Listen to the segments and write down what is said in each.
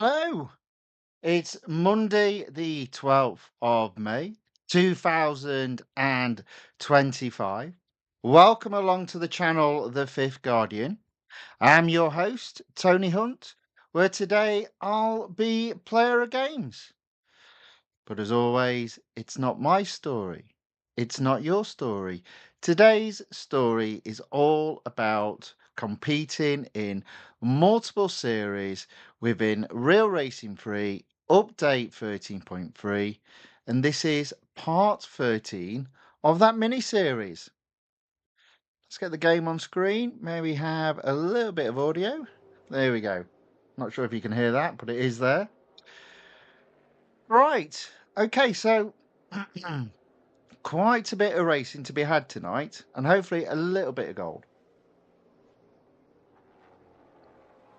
Hello. It's Monday, the 12th of May, 2025. Welcome along to the channel, The Fifth Guardian. I'm your host, Tony Hunt, where today I'll be player of games. But as always, it's not my story. It's not your story. Today's story is all about competing in multiple series within Real Racing 3 Update 13.3. And this is part 13 of that mini series. Let's get the game on screen. May we have a little bit of audio? There we go. Not sure if you can hear that, but it is there. Right. Okay, so quite a bit of racing to be had tonight, and hopefully a little bit of gold.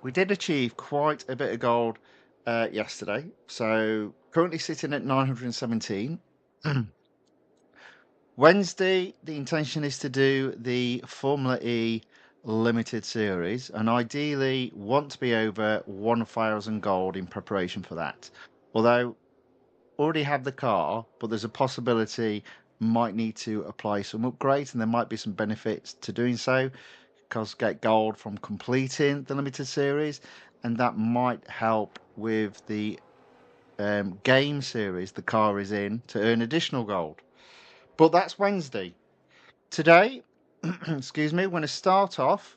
We did achieve quite a bit of gold yesterday, so currently sitting at 917. Wednesday, the intention is to do the Formula E Limited Series, and ideally want to be over 1,000 gold in preparation for that. Although already have the car, but there's a possibility might need to apply some upgrades, and there might be some benefits to doing so because get gold from completing the limited series, and that might help with the game series the car is in to earn additional gold. But that's Wednesday. Today, excuse me, we're going to start off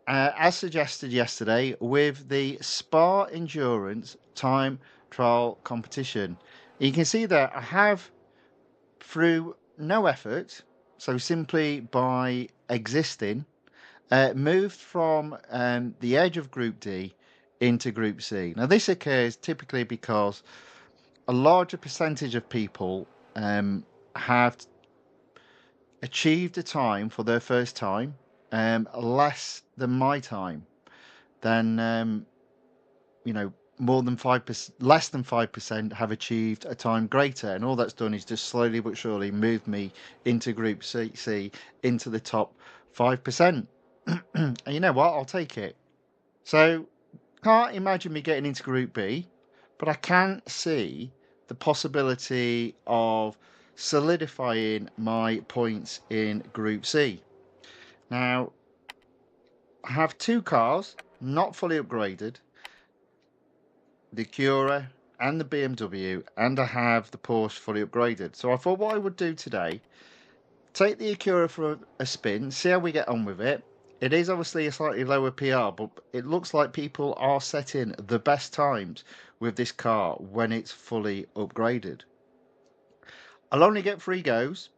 as suggested yesterday with the Spa Endurance Time Trial Competition. You can see that I have, through no effort, so simply by existing, moved from the edge of Group D into Group C. Now, this occurs typically because a larger percentage of people have achieved a time for their first time less than my time. Then, more than 5%, less than 5% have achieved a time greater, and all that's done is just slowly but surely move me into Group C, into the top 5%. And you know what? I'll take it. So, can't imagine me getting into Group B, but I can see the possibility of solidifying my points in Group C. Now, I have two cars, not fully upgraded, the Cura and the BMW, and I have the Porsche fully upgraded. So I thought what I would do today, take the Acura for a spin, see how we get on with it. It is obviously a slightly lower PR, but it looks like people are setting the best times with this car when it's fully upgraded. I'll only get 3 goes.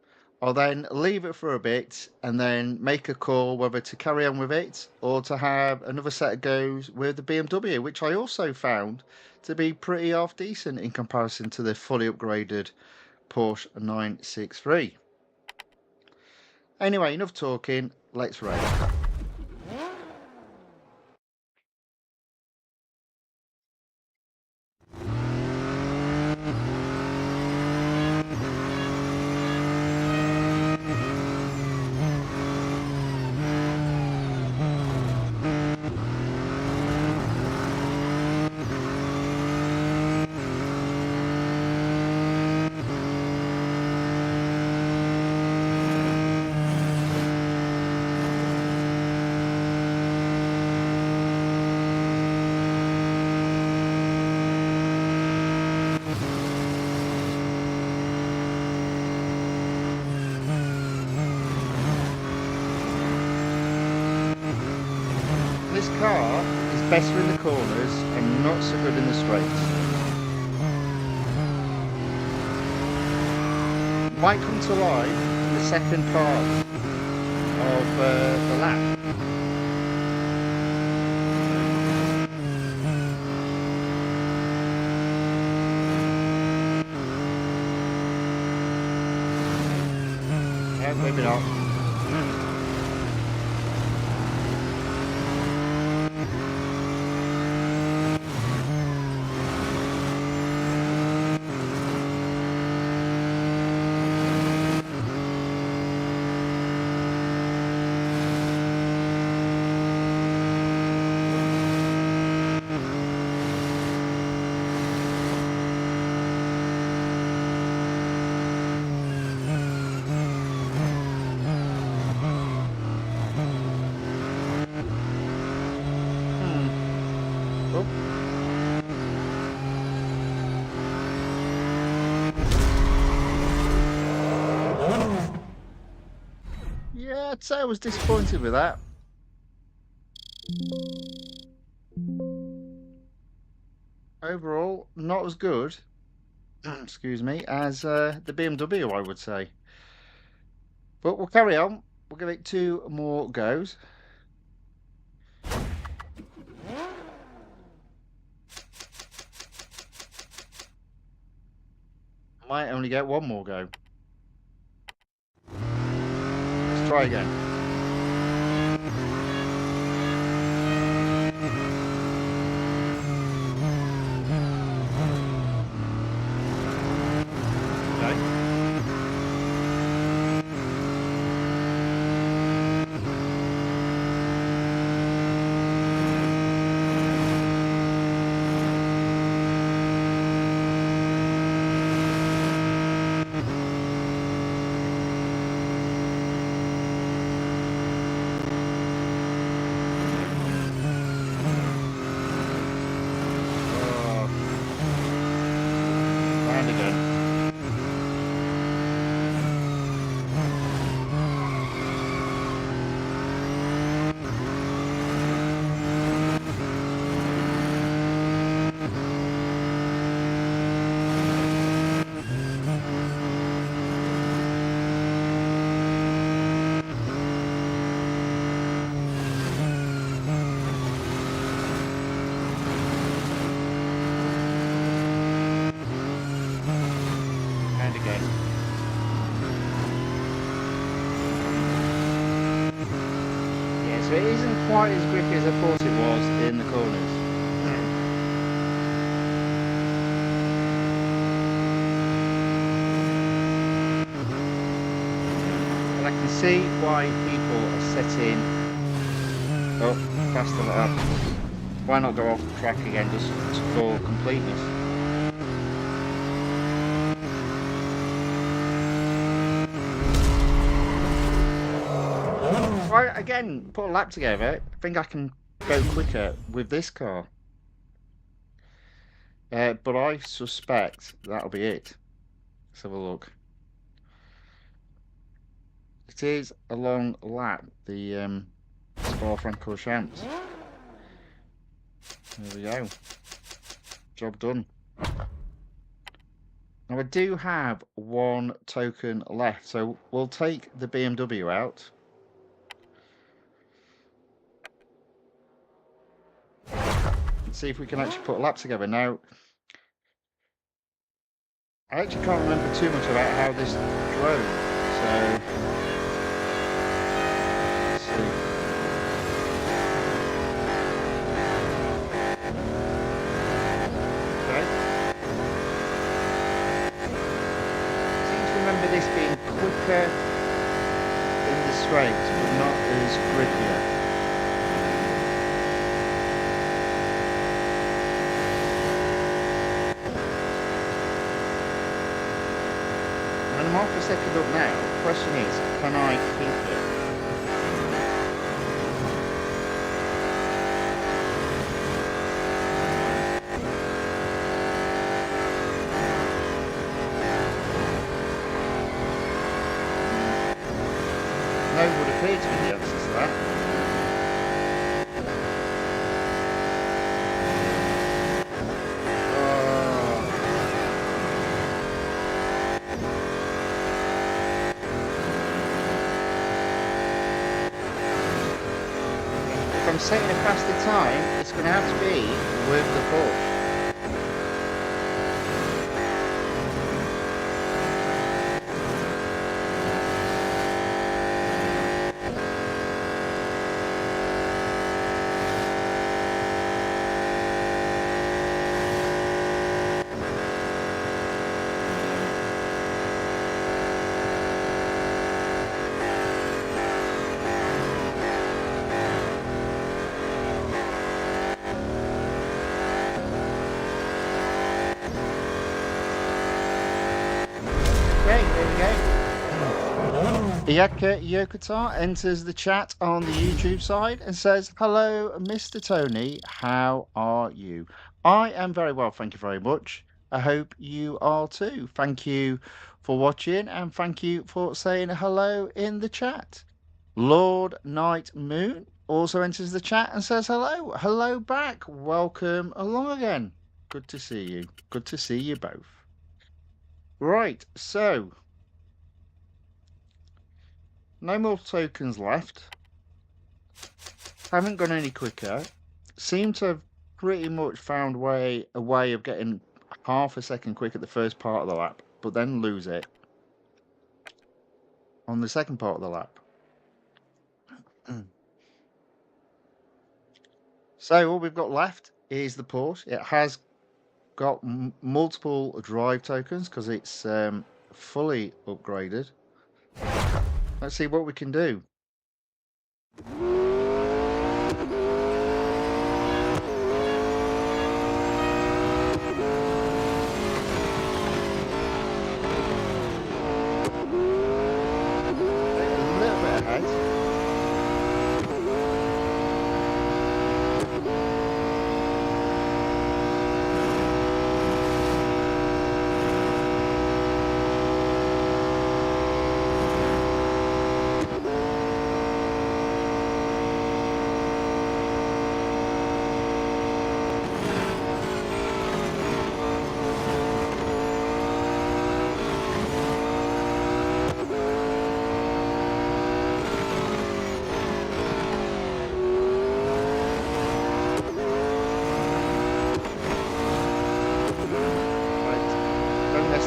I'll then leave it for a bit and then make a call whether to carry on with it or to have another set of goes with the BMW, which I also found to be pretty half decent in comparison to the fully upgraded Porsche 963. Anyway, enough talking, let's race. This car is better in the corners and not so good in the straights. Might come to life in the second part of the lap. Yeah, maybe not. Oh. Yeah, I'd say I was disappointed with that. Overall, not as good, excuse me, as the BMW, I would say. But we'll carry on. We'll give it 2 more goes. Might only get 1 more go. Let's try again. So it isn't quite as grippy as I thought it was in the corners. And I can see why people are setting up faster than that. Why not go off the track again just for completeness? Right, again, put a lap together. I think I can go quicker with this car. But I suspect that'll be it. Let's have a look. It is a long lap, the Spa-Francorchamps. There we go. Job done. Now I do have 1 token left, so we'll take the BMW out. And see if we can actually put a lap together. Now, I actually can't remember too much about how this drove, so let's see. Okay. I seem to remember this being quicker in the straights, but not as grippier. I'm half a second up now. The question is, can I keep it? No would appear to be the answer to that. If I'm setting a faster time, it's going to have to be with the push. Iyaka Yokota enters the chat on the YouTube side and says, "Hello, Mr. Tony. How are you? I am very well, thank you very much. I hope you are too. Thank you for watching and thank you for saying hello in the chat." Lord Night Moon also enters the chat and says hello. Hello back. Welcome along again. Good to see you. Good to see you both. Right, so no more tokens left. Haven't gone any quicker. Seem to have pretty much found a way of getting half a second quick at the first part of the lap, but then lose it on the second part of the lap. So all we've got left is the Porsche. It has got multiple drive tokens because it's fully upgraded. Let's see what we can do. A little bit ahead.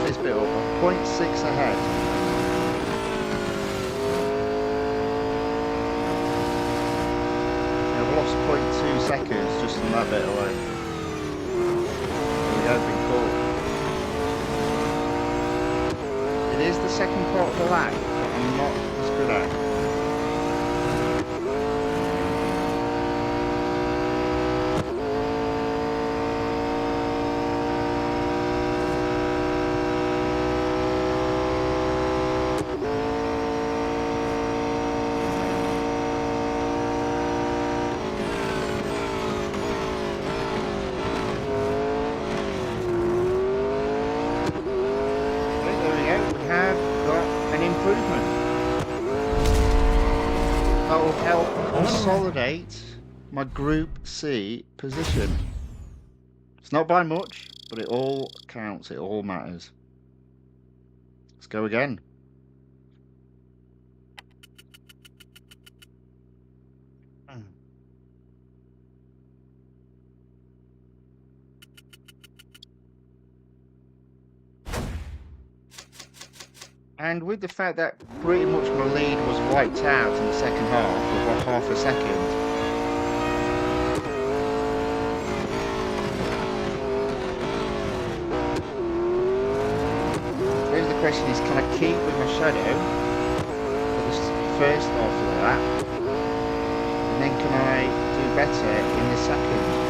This bit up, I'm 0.6 ahead. I've lost 0.2 seconds just in that bit alone. We have been caught. It is the second part of the lap, but I'm not as good at. That will help consolidate my Group C position. It's not by much, but it all counts, it all matters. Let's go again. And with the fact that pretty much my lead was wiped out in the second half, for about half a second. Here's the question is, can I keep with my shadow for this first half of the lap? And then can I do better in the second?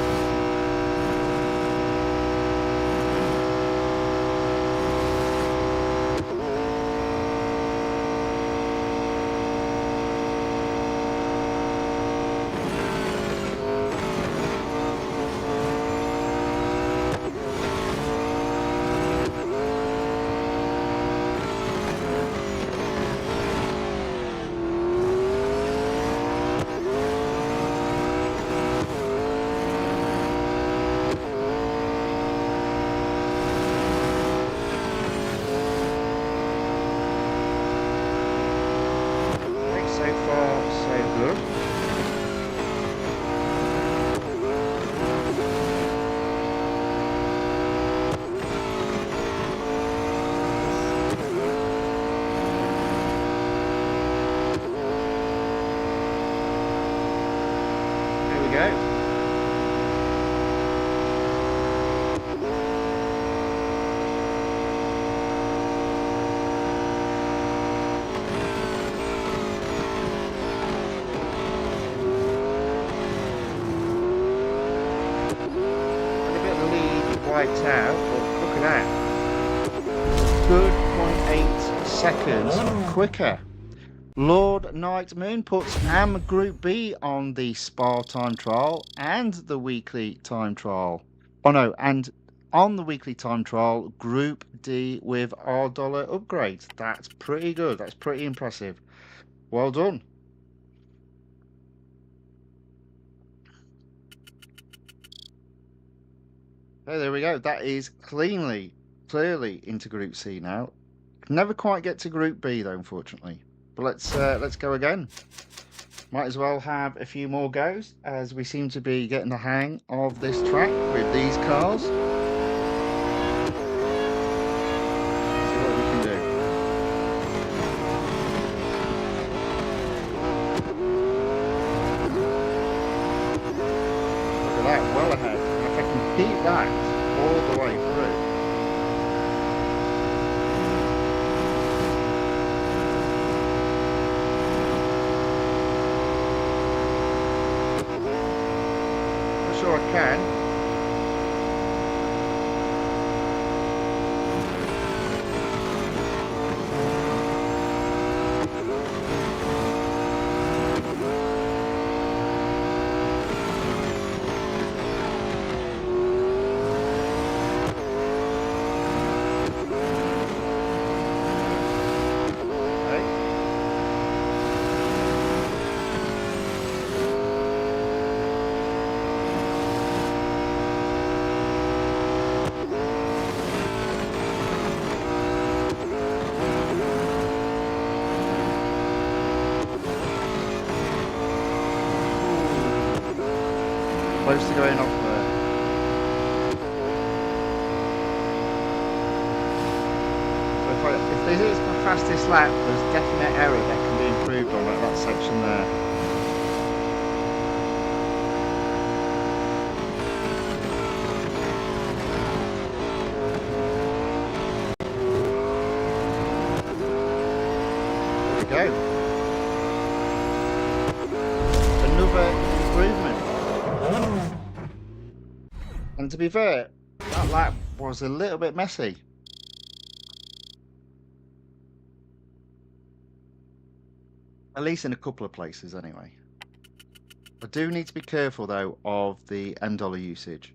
Wiped out, but look at that. Good 0.8 seconds quicker. Lord Night Moon puts Group B on the Spa time trial and the weekly time trial. Oh no, and on the weekly time trial, Group D with $R upgrade. That's pretty good. That's pretty impressive. Well done. Oh, there we go. That is clearly into Group C now. Never quite get to Group B though, unfortunately. But let's go again. Might as well have a few more goes, as we seem to be getting the hang of this track with these cars. See what we can do. Look at that, well ahead. And if I can keep that all the way through. Sure I can. Close to going off there. So if this is my fastest lap, there's definite error that can be improved on at that section there. There we go. Another improvement. And to be fair, that lap was a little bit messy. At least in a couple of places anyway. I do need to be careful though of the $M usage,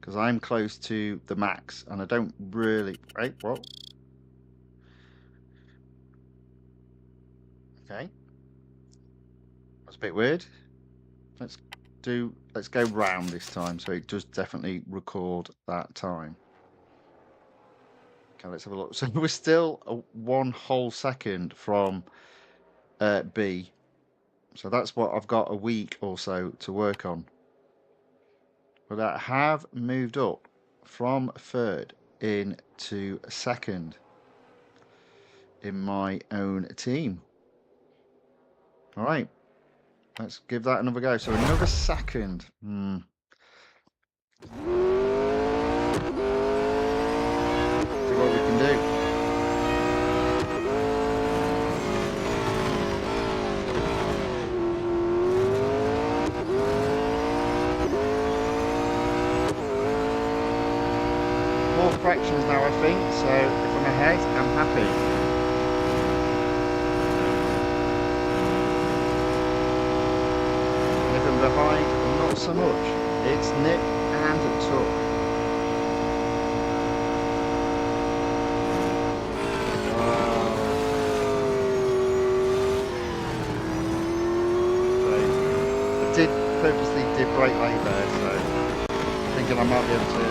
because I'm close to the max and I don't really... Wait, what? Okay. That's a bit weird. Let's go round this time, so it does definitely record that time. Okay, let's have a look. So we're still 1 whole second from B. So that's what I've got a week or so to work on. But I have moved up from third into second in my own team. All right. Let's give that another go. So another second. See what we can do. More fractions now, I think. So if I'm ahead, I'm happy. Behind, not so much. It's nip and tuck. So I purposely did brake late there, so thinking I might be able to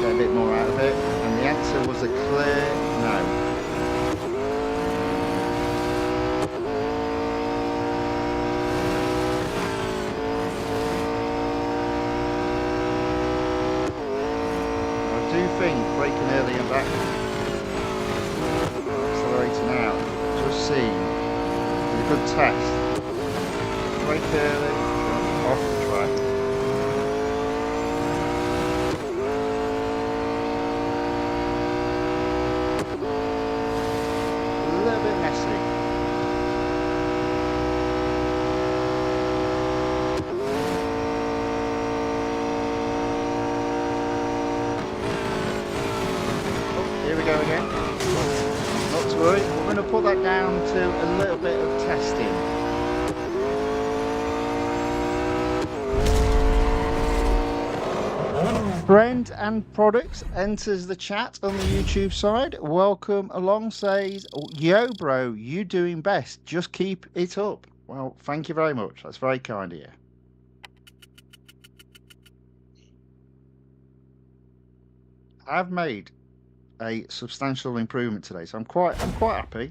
get a bit more out of it, and the answer was a clear no. Braking early and back, accelerating out, just see, it's a good test. Brake early, off the track. A little bit messy. Here we go again. Not to worry, we'll going to put that down to a little bit of testing. Friend and Products enters the chat on the YouTube side. Welcome along, says, yo bro, you doing best. Just keep it up. Well, thank you very much. That's very kind of you. I've made a substantial improvement today, so I'm quite happy.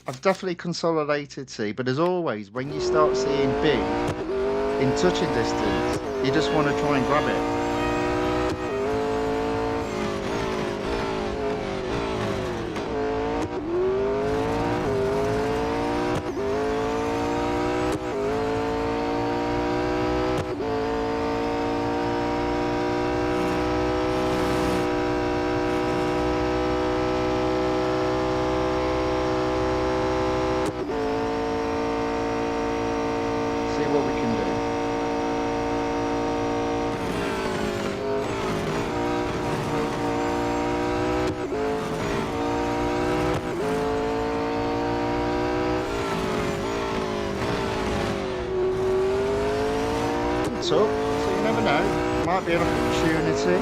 I've definitely consolidated C, but as always, when you start seeing B in touching distance, you just want to try and grab it. Up, so you never know, might be an opportunity.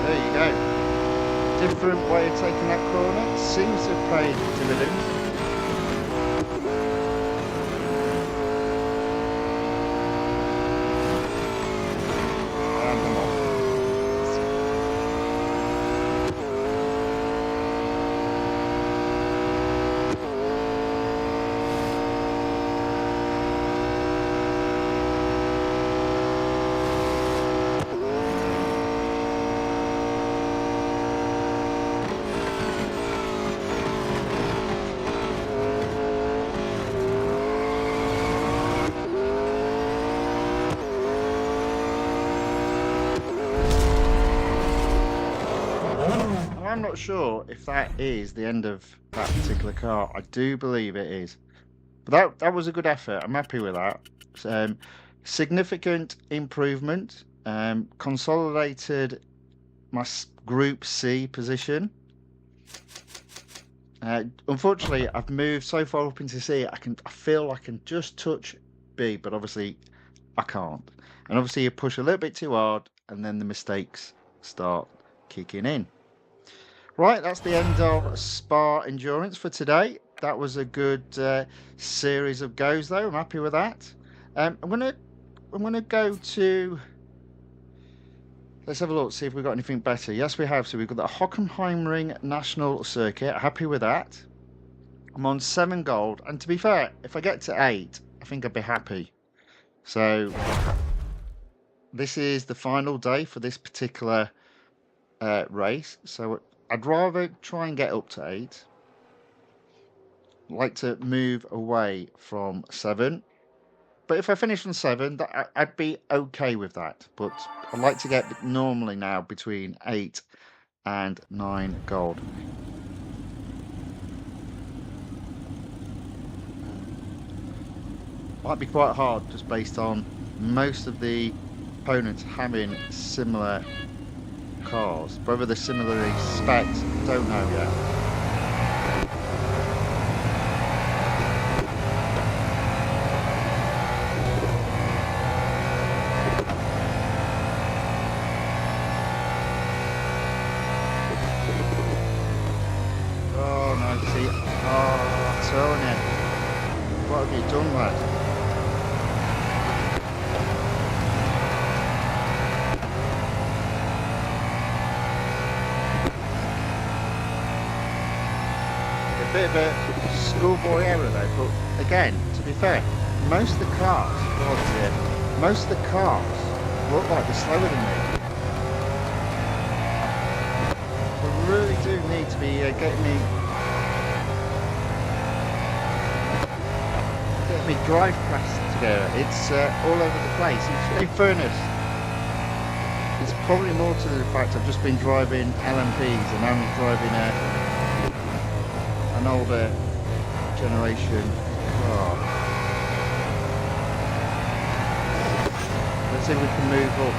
There you go. Different way of taking that corner, seems to have paid dividends. I'm not sure if that is the end of that particular car. I do believe it is. But that was a good effort. I'm happy with that. Significant improvement. Consolidated my Group C position. Unfortunately, I've moved so far up into C. I feel I can just touch B, but obviously I can't. And obviously you push a little bit too hard, and then the mistakes start kicking in. Right, that's the end of Spa Endurance for today. That was a good series of goes, though. I'm happy with that. I'm gonna go to. Let's have a look, see if we've got anything better. Yes, we have. So we've got the Hockenheimring National Circuit. Happy with that. I'm on 7 gold, and to be fair, if I get to 8, I think I'd be happy. So this is the final day for this particular race. So I'd rather try and get up to 8. I'd like to move away from 7. But if I finish on 7, I'd be okay with that. But I'd like to get normally now between 8 and 9 gold. Might be quite hard just based on most of the opponents having similar cars. Whether they're similarly specced, don't know yet. Oh no, see, oh Tony, what have you done, lad? Bit of a schoolboy error though, but again, to be fair, most of the cars, most of the cars look like they're slower than me. We really do need to be getting me drive press together. It's all over the place. In fairness, it's probably more to the fact I've just been driving LMPs and I'm driving an older generation car. Let's see if we can move up.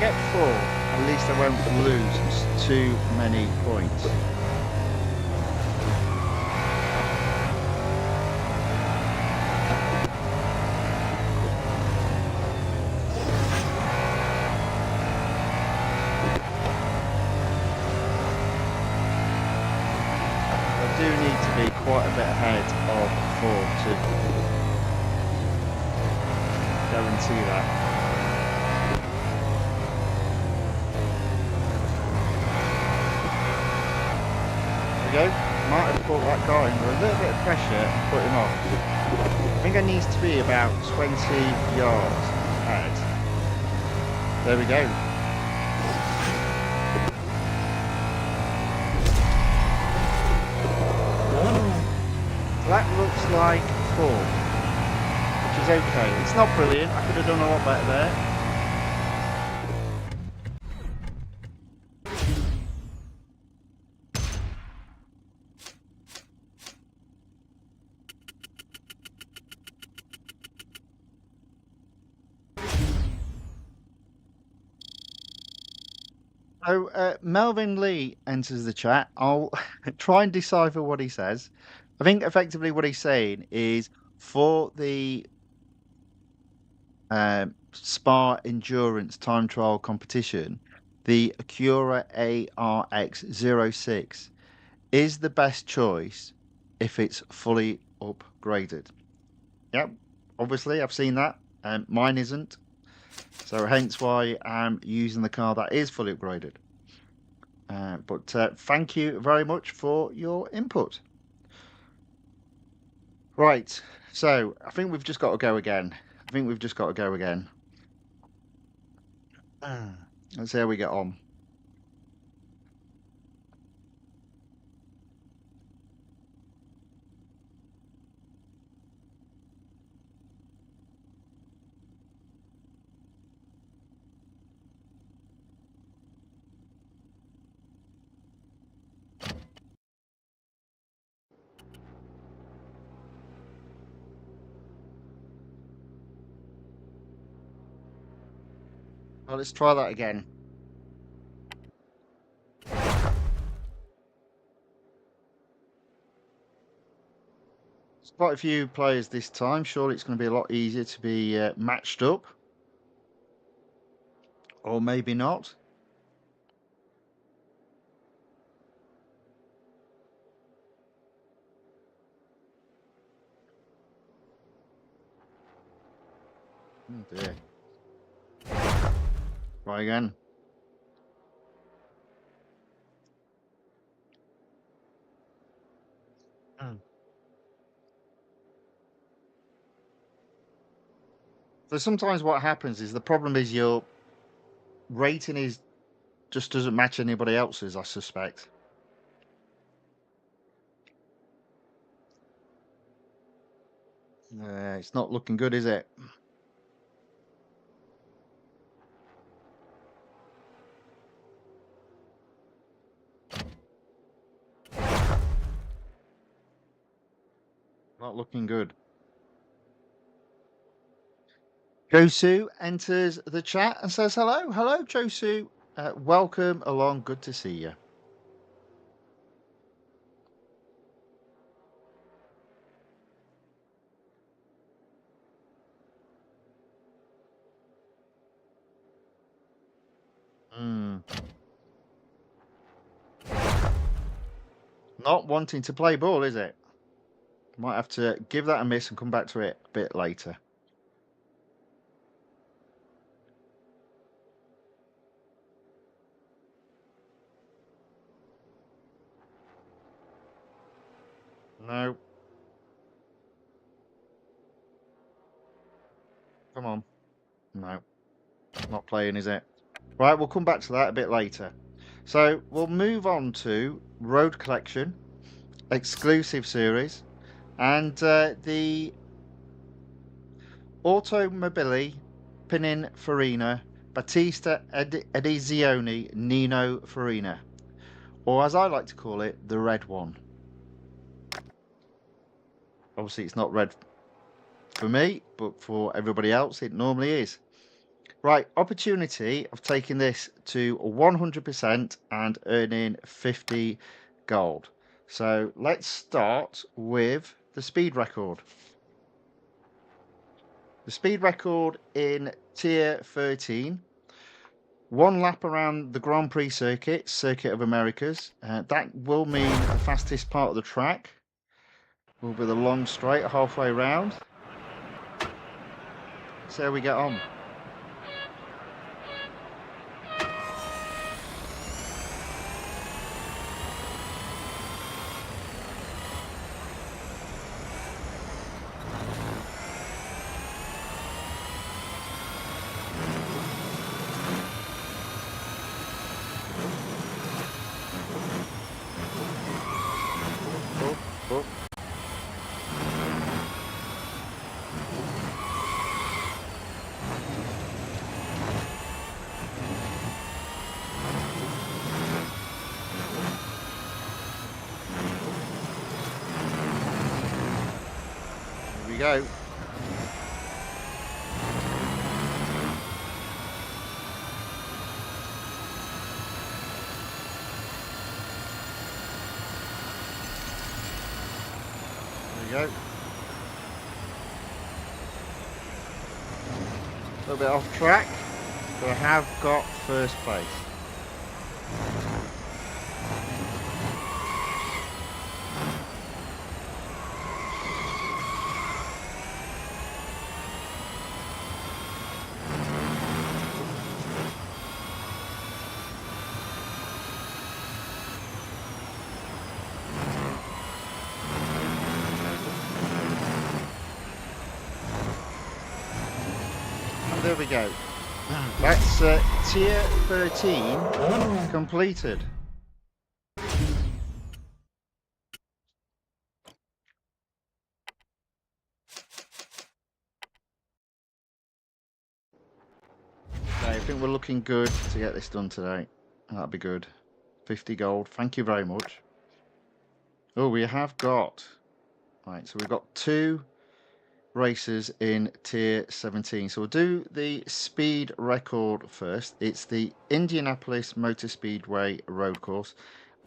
get 4, at least I won't lose too many points. I do need to be quite a bit ahead of 4 to guarantee that. There we go. Might have put that guy under a little bit of pressure and put him off. I think I needs to be about 20 yards ahead. There we go. That looks like 4, which is okay. It's not brilliant. I could have done a lot better there. So Melvin Lee enters the chat. I'll try and decipher what he says. I think effectively what he's saying is for the Spa Endurance Time Trial competition, the Acura ARX06 is the best choice if it's fully upgraded. Yep, obviously I've seen that. Mine isn't. So hence why I'm using the car that is fully upgraded. But thank you very much for your input. Right, so I think we've just got to go again. Let's see how we get on. Well, let's try that again. There's quite a few players this time. Surely it's going to be a lot easier to be matched up. Or maybe not. Oh dear. Try again. So sometimes what happens is the problem is your rating is just doesn't match anybody else's, I suspect. It's not looking good, is it? Not looking good. Josu enters the chat and says hello. Hello, Josu. Welcome along. Good to see you. Not wanting to play ball, is it? Might have to give that a miss and come back to it a bit later. No. Come on. No. Not playing, is it? Right, we'll come back to that a bit later. So we'll move on to Road Collection, exclusive series, and the Automobili Pininfarina Battista Edizone Nino Farina, or as I like to call it, the red one. Obviously, it's not red for me, but for everybody else, it normally is. Right, opportunity of taking this to 100% and earning 50 gold. So let's start with the speed record. The speed record in tier 13. One lap around the Grand Prix circuit, Circuit of Americas. That will mean the fastest part of the track will be the long straight halfway round. So how we get on. Oh, oh. Here we go. There we go. A little bit off track, but I have got first place. And there we go. That's tier 13 completed. Okay, I think we're looking good to get this done today. That'd be good. 50 gold. Thank you very much. Oh, we have got... Right, so we've got 2 races in tier 17. So we'll do the speed record first. It's the Indianapolis Motor Speedway road course.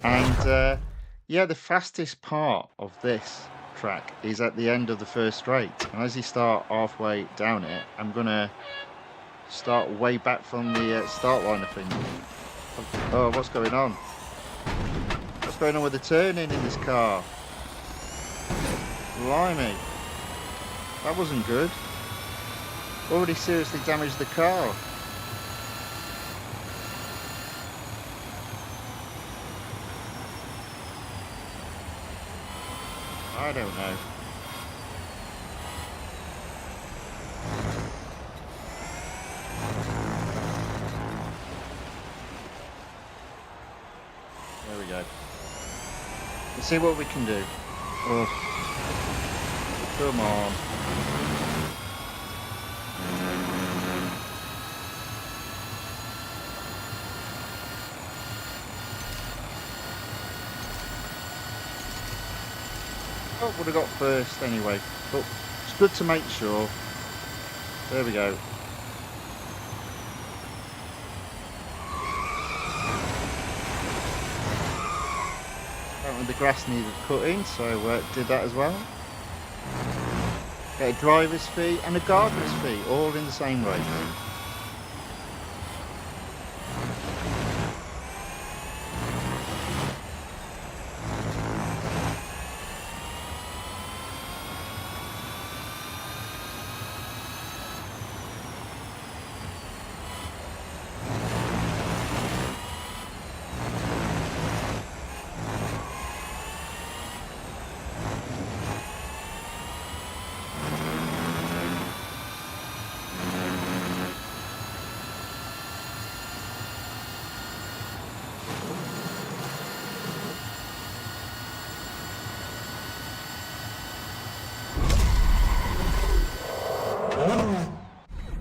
And yeah, the fastest part of this track is at the end of the first straight. And as you start halfway down it, I'm going to start way back from the start line, I think. Oh, what's going on? What's going on with the turning in this car? Blimey. That wasn't good. Already seriously damaged the car. I don't know. There we go. Let's see what we can do. Oh, come on. Oh, would have got first anyway. But it's good to make sure. There we go. Apparently the grass needed cutting, so did that as well. Get a driver's fee and a gardener's fee, all in the same race.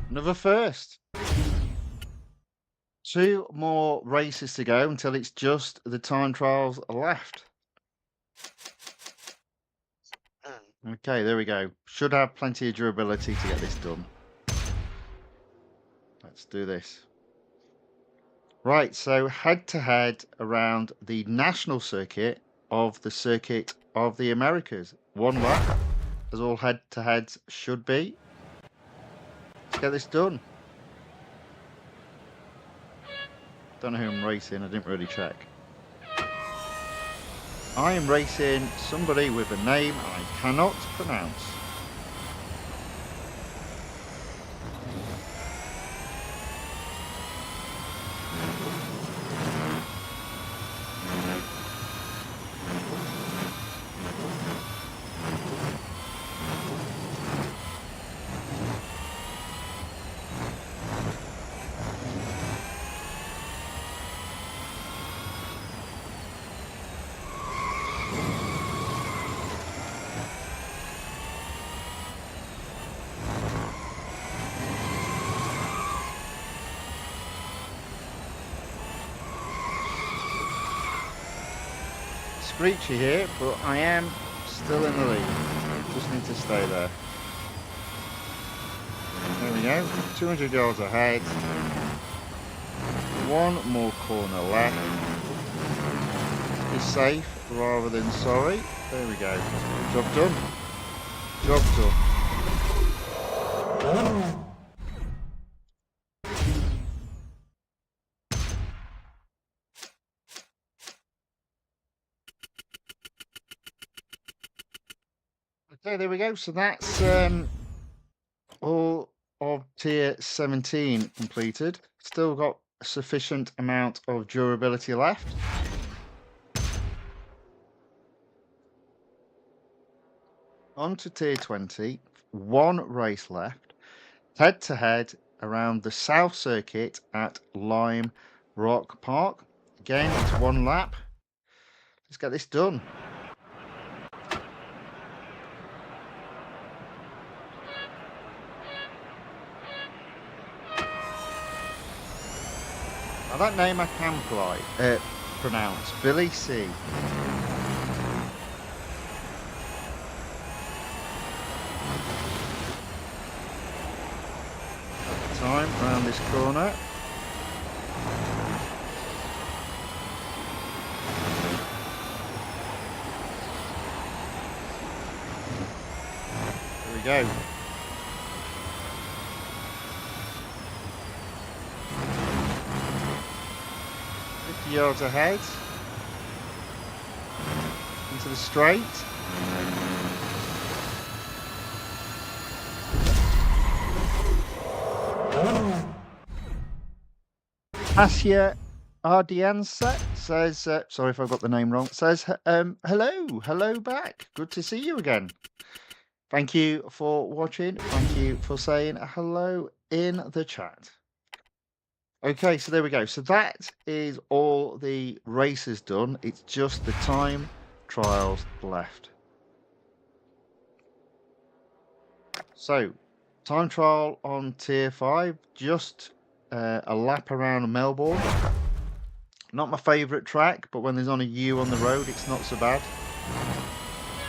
Another first. 2 more races to go until it's just the time trials left. Okay, there we go. Should have plenty of durability to get this done. Let's do this. Right, so head to head around the national circuit of the Circuit of the Americas. One lap, as all head to heads should be. Let's get this done. Don't know who I'm racing, I didn't really check. I am racing somebody with a name I cannot pronounce. Screechy here, but I am still in the lead. Just need to stay there. There we go, 200 yards ahead. One more corner left. Be safe rather than sorry. There we go. Job done. Job done. Okay, there we go. So that's all of tier 17 completed. Still got a sufficient amount of durability left. On to tier 20. One race left. Head to head around the South Circuit at Lime Rock Park. Again, it's one lap. Let's get this done. Now that name I can pronounce. Billy C. Time around this corner. There we go. Yards ahead into the straight. Asia Ardiansa says, sorry if I got the name wrong, says, hello back. Good to see you again. Thank you for watching. Thank you for saying hello in the chat. Okay, so there we go. So that is all the races done. It's just the time trials left. So, time trial on tier 5, just a lap around Melbourne. Not my favourite track, but when there's only you on the road, it's not so bad.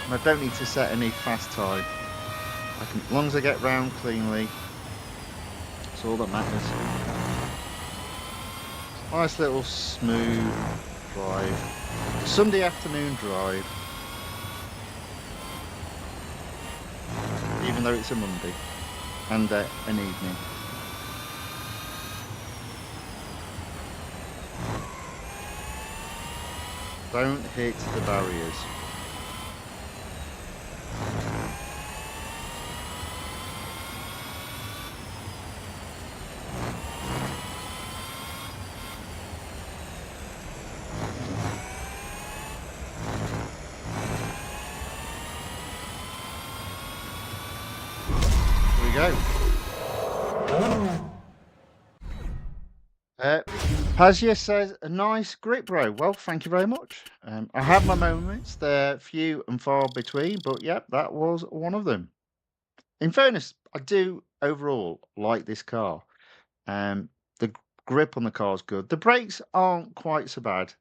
And I don't need to set any fast time. As long as I get round cleanly, that's all that matters. Nice little smooth drive. Sunday afternoon drive. Even though it's a Monday and an evening. Don't hit the barriers. Go. Pazia says, a nice grip, bro. Well, thank you very much. I have my moments. They're few and far between, but yep, that was one of them. In fairness, I do overall like this car. The grip on the car is good. The brakes aren't quite so bad.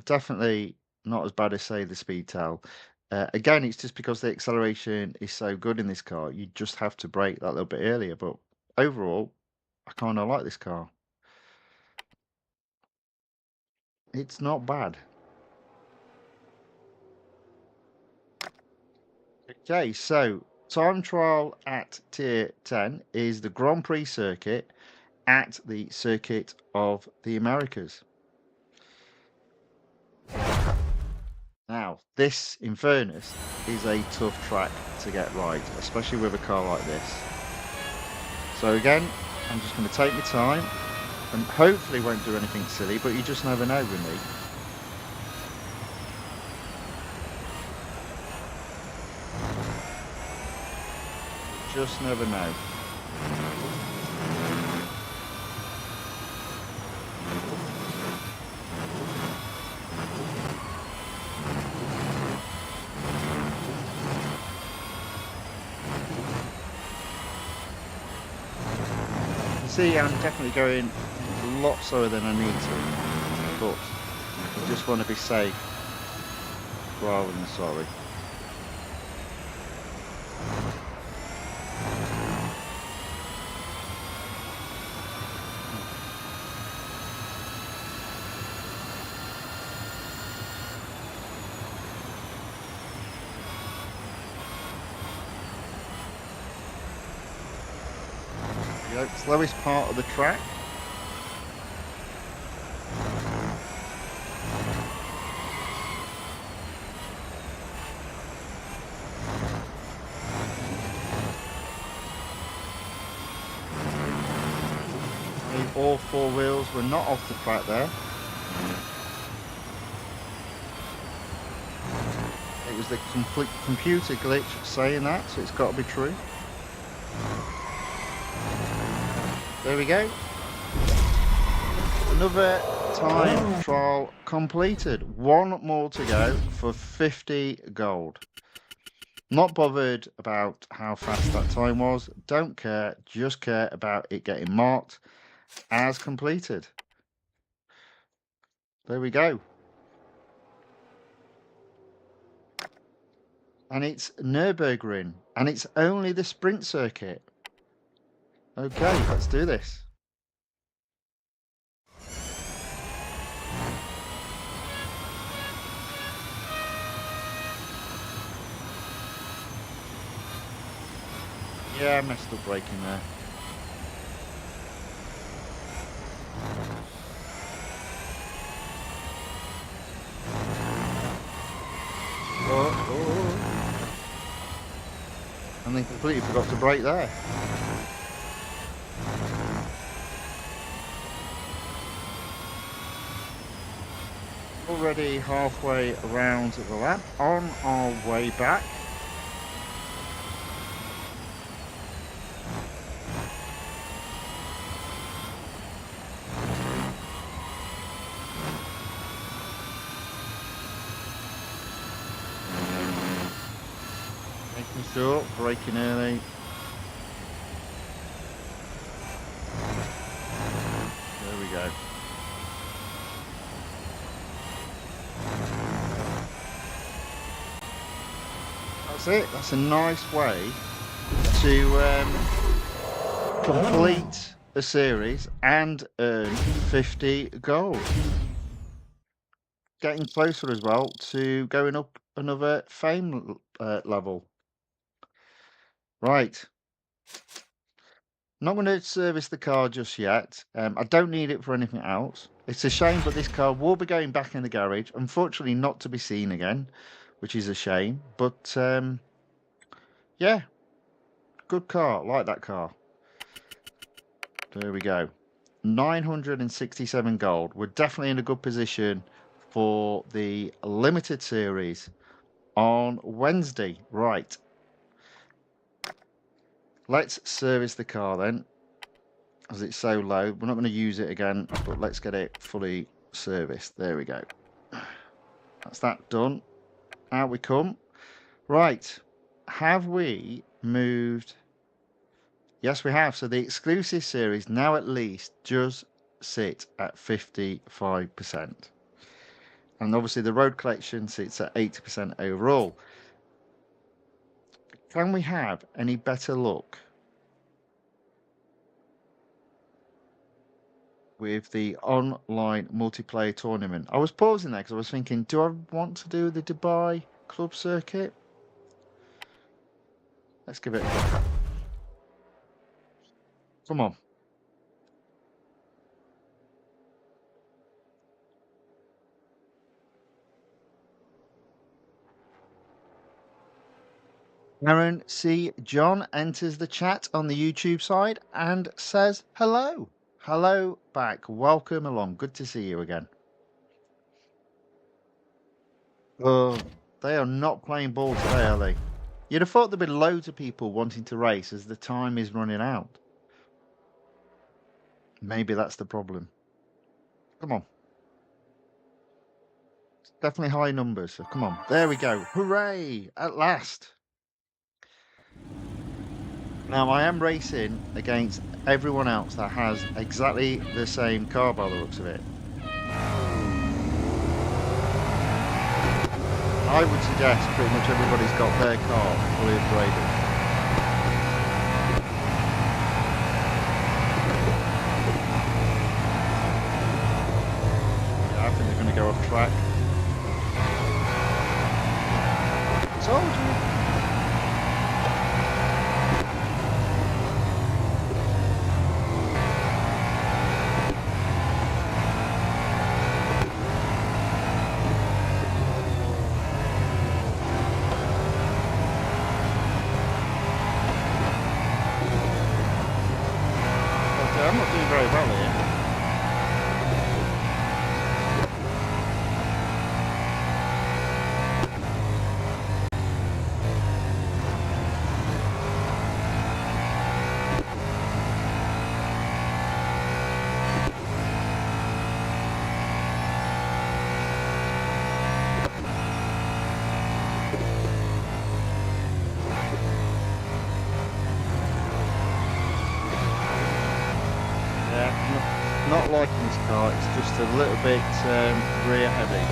Definitely not as bad as, say, the Speedtail. Again, it's just because the acceleration is so good in this car. You just have to brake that little bit earlier. But overall, I kind of like this car. It's not bad. Okay, so time trial at Tier 10 is the Grand Prix circuit at the Circuit of the Americas. Now, this, in fairness, is a tough track to get right, especially with a car like this. So again, I'm just going to take my time and hopefully won't do anything silly, but you just never know with me. Just never know. See, I'm definitely going a lot slower than I need to, but I just want to be safe rather than sorry. Slowest part of the track. All four wheels were not off the track there. It was the complete computer glitch saying that, so it's got to be true. There we go. Another time trial completed. One more to go for 50 gold. Not bothered about how fast that time was. Don't care. Just care about it getting marked as completed. There we go. And it's Nürburgring. And it's only the sprint circuit. Okay, let's do this. Yeah, I messed up braking there. Oh. And then completely forgot to brake there. Already halfway around the lap, on our way back. Making sure, braking early. There we go. That's it. That's a nice way to complete a series and earn 50 gold. Getting closer as well to going up another fame level. Right. Not going to service the car just yet. I don't need it for anything else. It's a shame, but this car will be going back in the garage. Unfortunately, not to be seen again, which is a shame. But yeah, good car. Like that car. There we go. 967 gold. We're definitely in a good position for the limited series on Wednesday. Right. Let's service the car then, as it's so low. We're not going to use it again, but let's get it fully serviced. There we go. That's that done. Out we come. Right. Have we moved? Yes, we have. So the exclusive series now at least just sit at 55%. And obviously the road collection sits at 80% overall. Can we have any better luck? with the online multiplayer tournament. I was pausing there because I was thinking, do I want to do the Dubai club circuit? Let's give it a go. Come on. Aaron C. John enters the chat on the YouTube side and says hello. Hello back. Welcome along. Good to see you again. Oh, they are not playing ball today, are they? You'd have thought there'd be loads of people wanting to race as the time is running out. Maybe that's the problem. Come on. It's definitely high numbers, so come on. There we go. Hooray! At last. Now, I am racing against everyone else that has exactly the same car by the looks of it. I would suggest pretty much everybody's got their car fully upgraded. Yeah, I think they're going to go off track. Told you. I'm not doing very well here. Not liking this car, it's just a little bit rear heavy.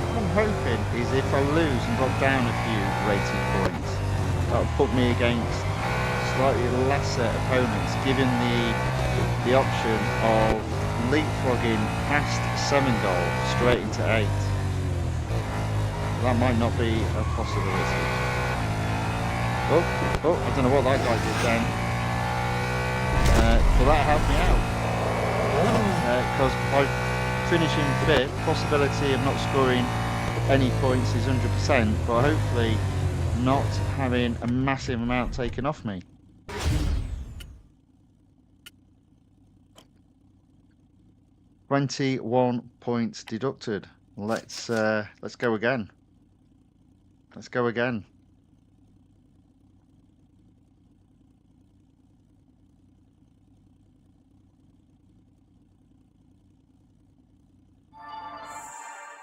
What I'm hoping is if I lose and got down a few rating points, that will put me against slightly lesser opponents, given the option of leapfrogging past 7 goal straight into 8. That might not be a possibility. Oh, I don't know what that guy did then. But that helped me out. Because by finishing 5th, possibility of not scoring any points is 100%, but hopefully not having a massive amount taken off me. $21 points deducted. Let's go again. Let's go again.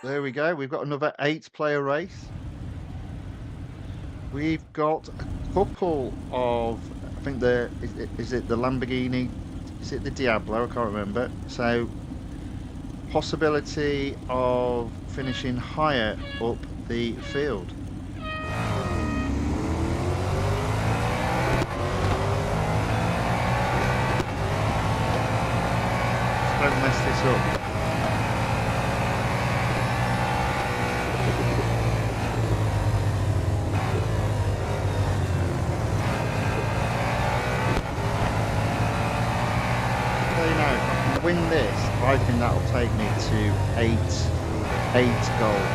There we go. We've got another 8-player race. We've got a couple of, I think is it the Lamborghini? Is it the Diablo? I can't remember. So possibility of finishing higher up the field. Don't mess this up. So you know, if I can win this, I think that'll take me to 8 gold.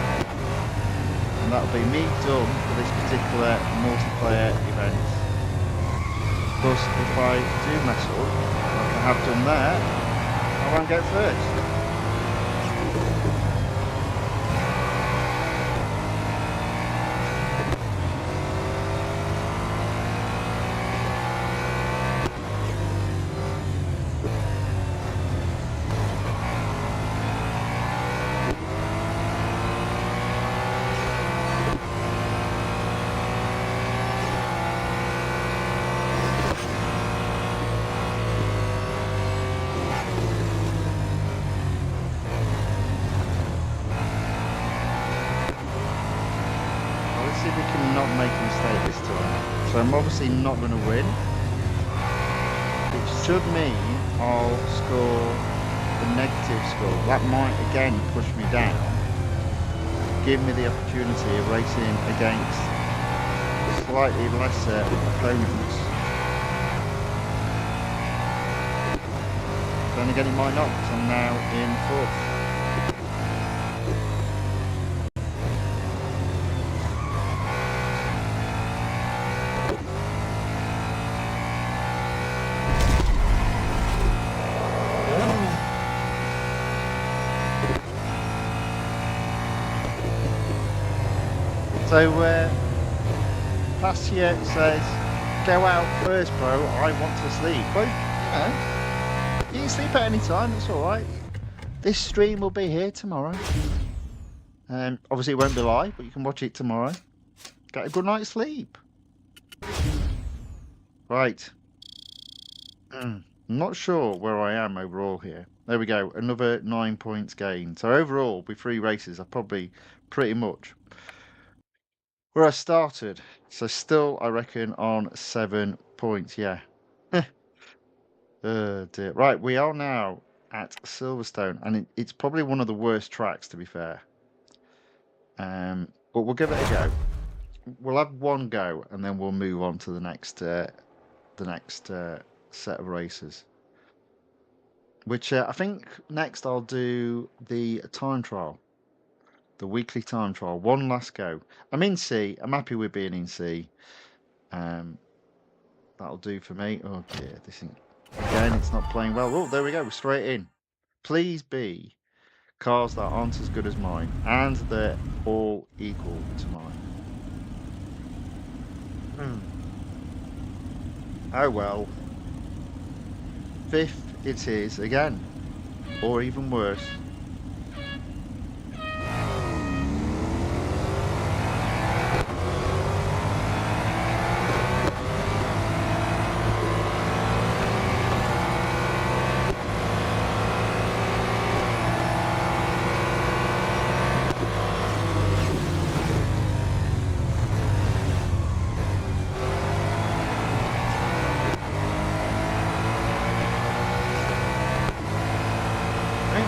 And that'll be me done for this particular multiplayer event. Plus, if I do mess up, like I have done there, I won't go first. I'm obviously not going to win. It should mean I'll score the negative score. That might again push me down, give me the opportunity of racing against slightly lesser opponents. Then again, it might not, because I'm now in 4th. So, Battista says, go out first, bro, I want to sleep. Well, you can sleep at any time, that's alright. This stream will be here tomorrow. Obviously it won't be live, but you can watch it tomorrow. Get a good night's sleep. Right. Not sure where I am overall here. There we go, another 9 points gained. So overall, with 3 races, I'm probably pretty much where I started. So still, I reckon, on 7 points, yeah. Oh dear. Right, we are now at Silverstone, and it's probably one of the worst tracks, to be fair. But we'll give it a go. We'll have one go, and then we'll move on to the next set of races. Which I think next I'll do the time trial, the weekly time trial. One last go. I'm in C. I'm happy with being in C. That'll do for me. Oh dear, this thing again. It's not playing well. Oh, there we go. We're straight in. Please be cars that aren't as good as mine, and they're all equal to mine. Oh well. 5th it is again, or even worse.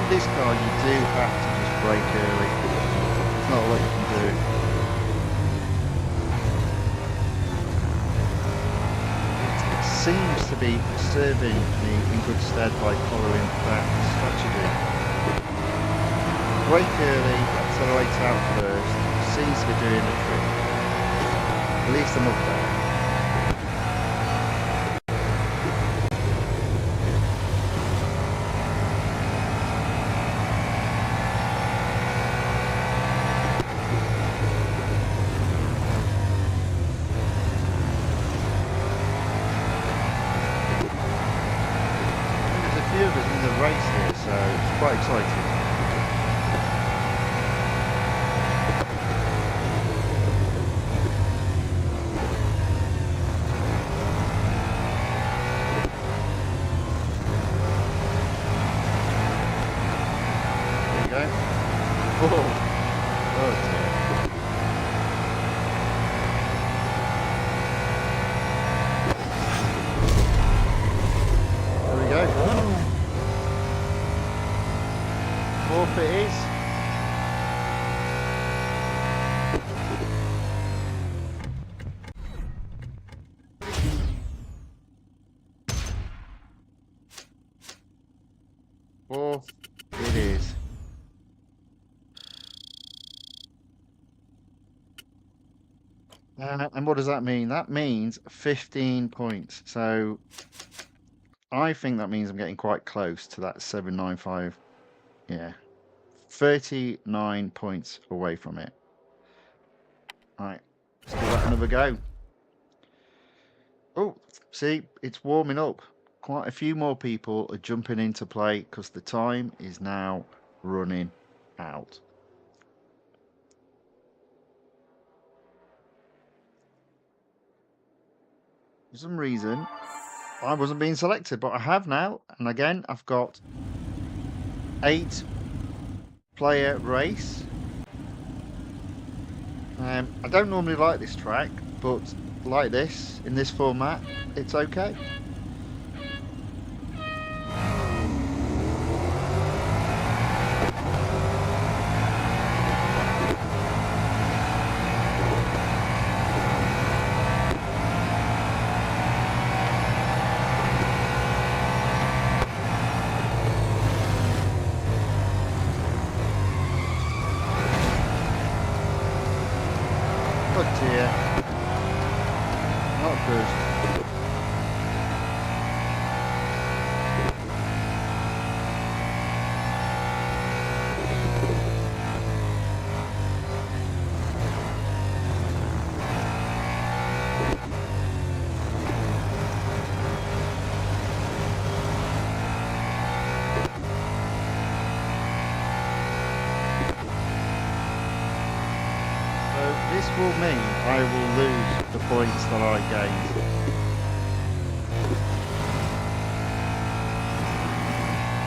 This car, you do have to just brake early. There's not a lot you can do. It seems to be serving me in good stead by following that strategy. Brake early, accelerate out first. Seems to be doing the trick. At least I'm up there. Quite exciting. There you go. Oh, oh dear. There we go. 4th it is. Fourth it is. And what does that mean? That means 15 points. So I think that means I'm getting quite close to that 795. Yeah. 39 points away from it. Alright, let's give that another go. Oh, see, it's warming up. Quite a few more people are jumping into play because the time is now running out. For some reason, I wasn't being selected, but I have now. And again, I've got 8-player race. I don't normally like this track, but like this, in this format, it's okay. Oh dear. Not good. This will mean I will lose the points that I gained.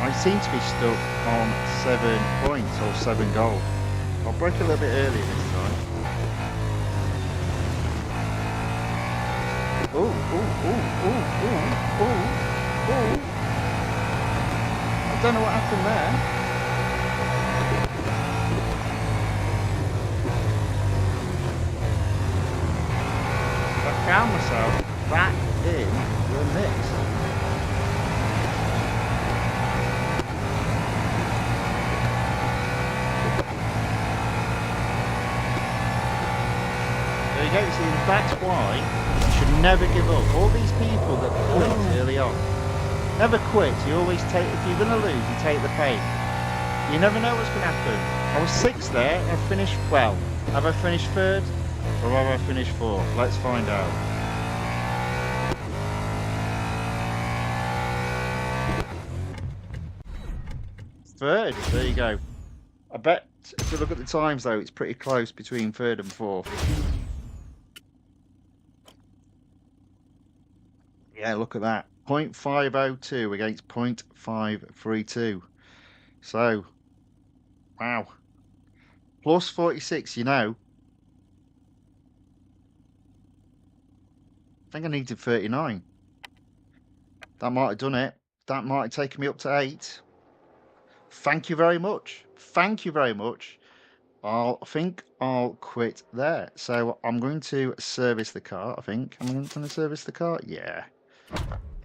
I seem to be stuck on 7 points or 7 gold. I'll break a little bit early this time. Ooh, ooh, ooh, ooh, ooh, ooh, ooh. I don't know what happened there. I found myself back in the mix. There you go, see, that's why you should never give up. All these people that quit early on, never quit. You always take, if you're going to lose, you take the pain. You never know what's going to happen. I was 6th there, I finished, well, have I finished 3rd? Or have I finished 4th? Let's find out. Third, there you go. I bet if you look at the times though, it's pretty close between 3rd and 4th. Yeah, look at that. 0.502 against 0.532. So, wow. Plus 46, you know. I think I needed 39. That might have done it. That might have taken me up to 8. Thank you very much. Thank you very much. I think I'll quit there. So I'm going to service the car, I think. Am I going to service the car? Yeah.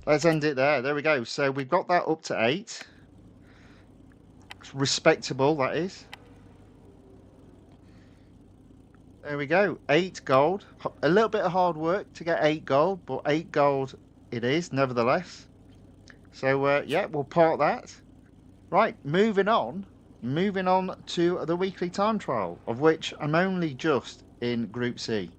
Let's end it there. There we go. So we've got that up to 8. Respectable, that is. There we go. 8 gold. A little bit of hard work to get 8 gold, but 8 gold it is, nevertheless. So, yeah, we'll park that. Right, moving on to the weekly time trial, of which I'm only just in Group C.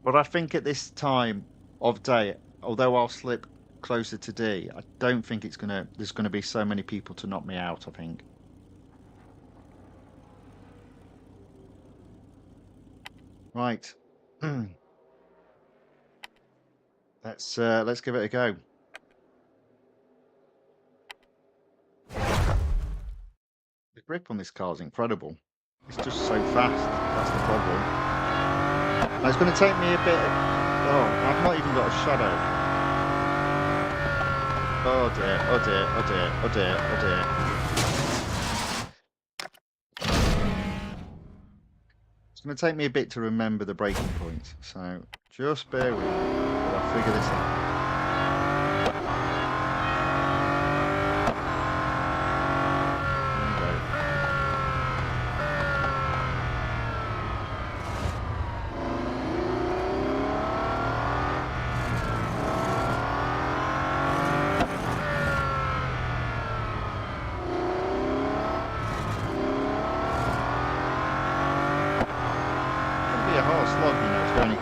But I think at this time of day, although I'll slip closer to D, I don't think there's gonna be so many people to knock me out, I think. Right. Let's give it a go. The grip on this car is incredible. It's just so fast. That's the problem. Now, it's going to take me a bit. Oh, I've not even got a shadow. Oh dear! Oh dear! Oh dear! Oh dear! Oh dear! It's going to take me a bit to remember the braking points. So just bear with me while I figure this out.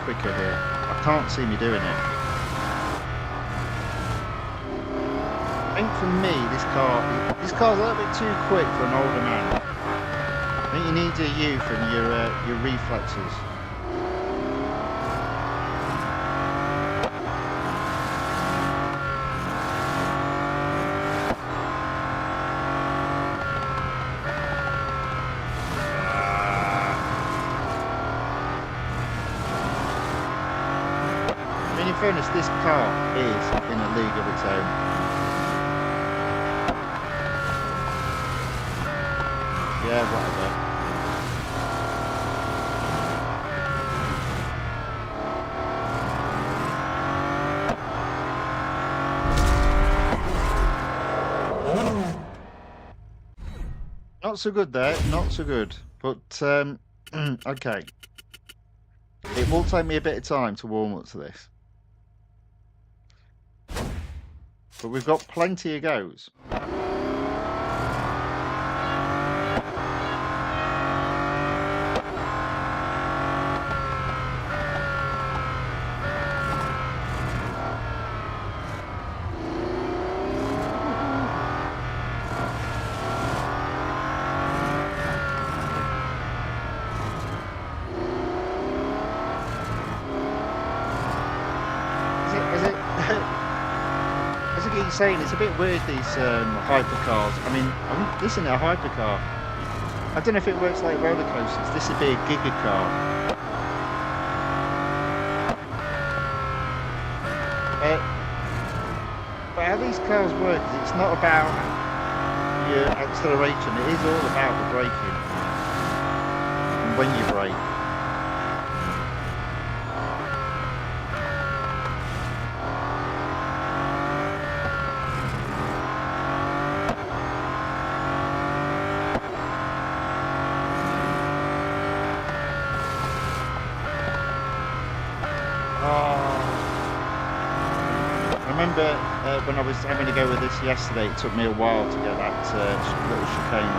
Quicker here. I can't see me doing it. I think for me this car's a little bit too quick for an older man. I think you need your youth and your reflexes. fairness, this car is in a league of its own. Yeah, whatever. Not so good there, not so good. But, okay. It will take me a bit of time to warm up to this. But we've got plenty of goes. Saying it's a bit weird, these hypercars. I mean, this isn't a hypercar. I don't know if it works like roller coasters. This would be a giga car. But how these cars work is it's not about your acceleration. It is all about the braking and when you brake. When I was having to go with this yesterday, it took me a while to get that little chicane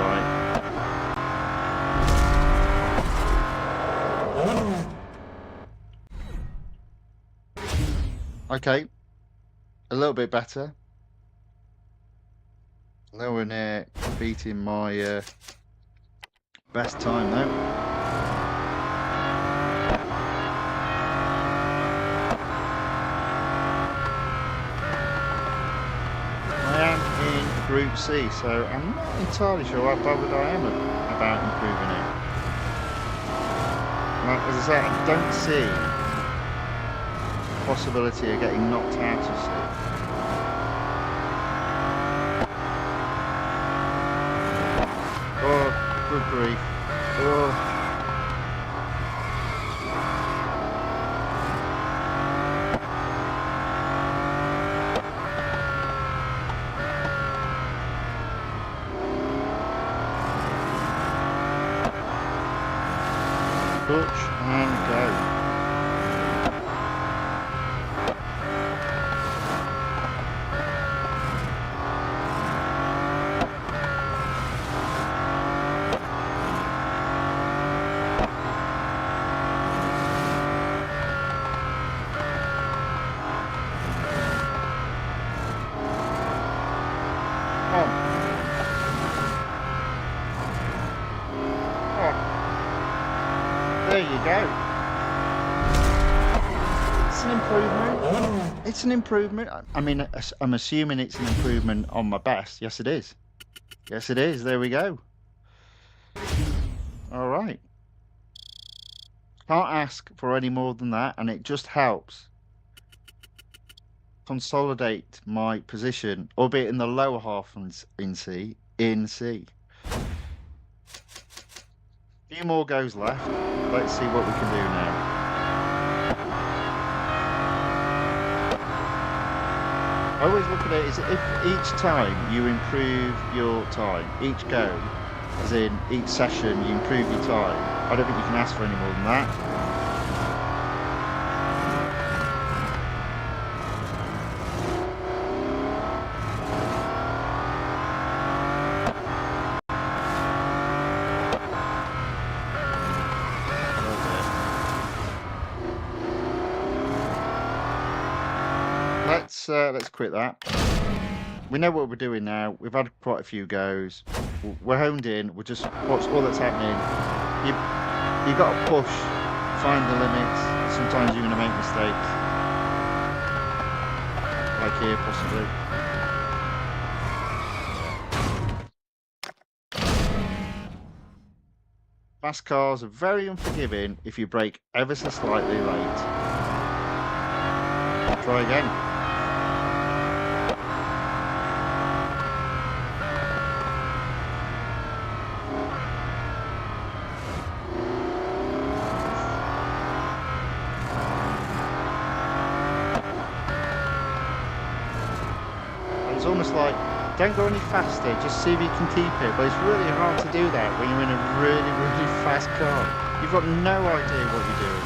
right. Okay, a little bit better. Nowhere near beating my best time though. Group C, so I'm not entirely sure how bothered I am about improving it. Like, as I say, I don't see the possibility of getting knocked out of C. Oh, good grief. Oh. Touch and go. There you go. It's an improvement. It's an improvement. I mean, I'm assuming it's an improvement on my best. Yes, it is. Yes, it is. There we go. All right. Can't ask for any more than that, and it just helps consolidate my position, albeit in the lower half in C. A few more goes left. Let's see what we can do now. I always look at it as if each time you improve your time, each go, as in each session you improve your time, I don't think you can ask for any more than that. Let's quit that. We know what we're doing now. We've had quite a few goes. We're honed in. We're just watch all that's happening. You got to push, find the limits. Sometimes you're going to make mistakes, like here possibly. Fast cars are very unforgiving if you brake ever so slightly late. Try again. It's almost like, don't go any faster, just see if you can keep it. But it's really hard to do that when you're in a really, really fast car. You've got no idea what you're doing.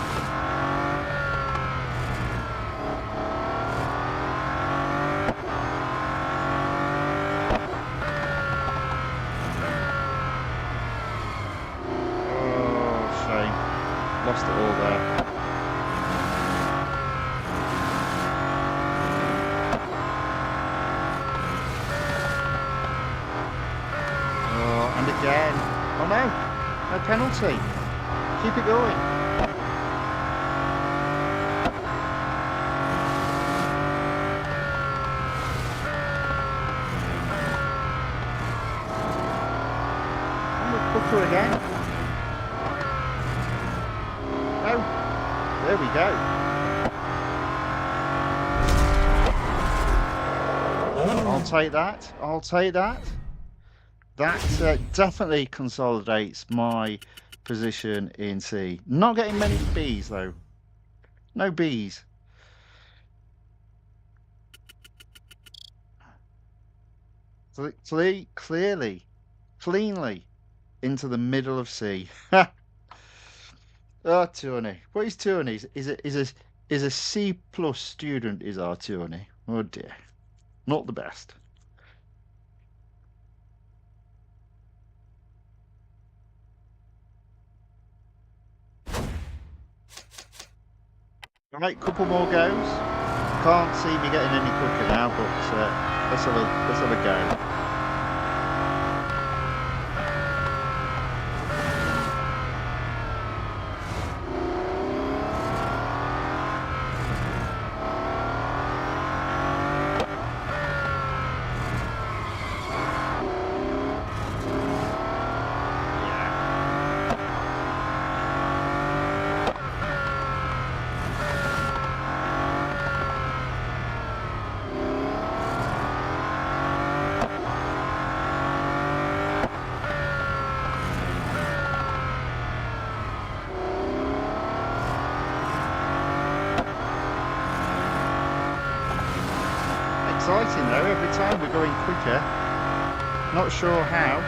Oh, shame. Lost it all there. Again. Oh no, no penalty. Keep it going. And we'll quicker again. Oh, there we go. I'll take that. I'll take that. That definitely consolidates my position in C. Not getting many Bs though. No Bs. Clearly, cleanly into the middle of C. Oh, Tony. What is Tony? Is a C plus student is our Tony. Oh dear. Not the best. Right, couple more goes. Can't see me getting any quicker now, but let's have a go. Exciting though, every time we're going quicker. Not sure how.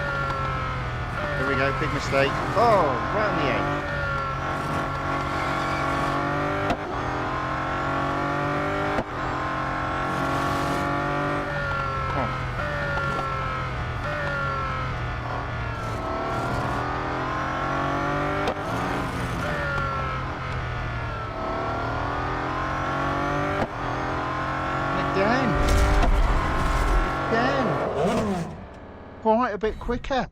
Here we go, big mistake. Oh, right on the edge. Quite a bit quicker.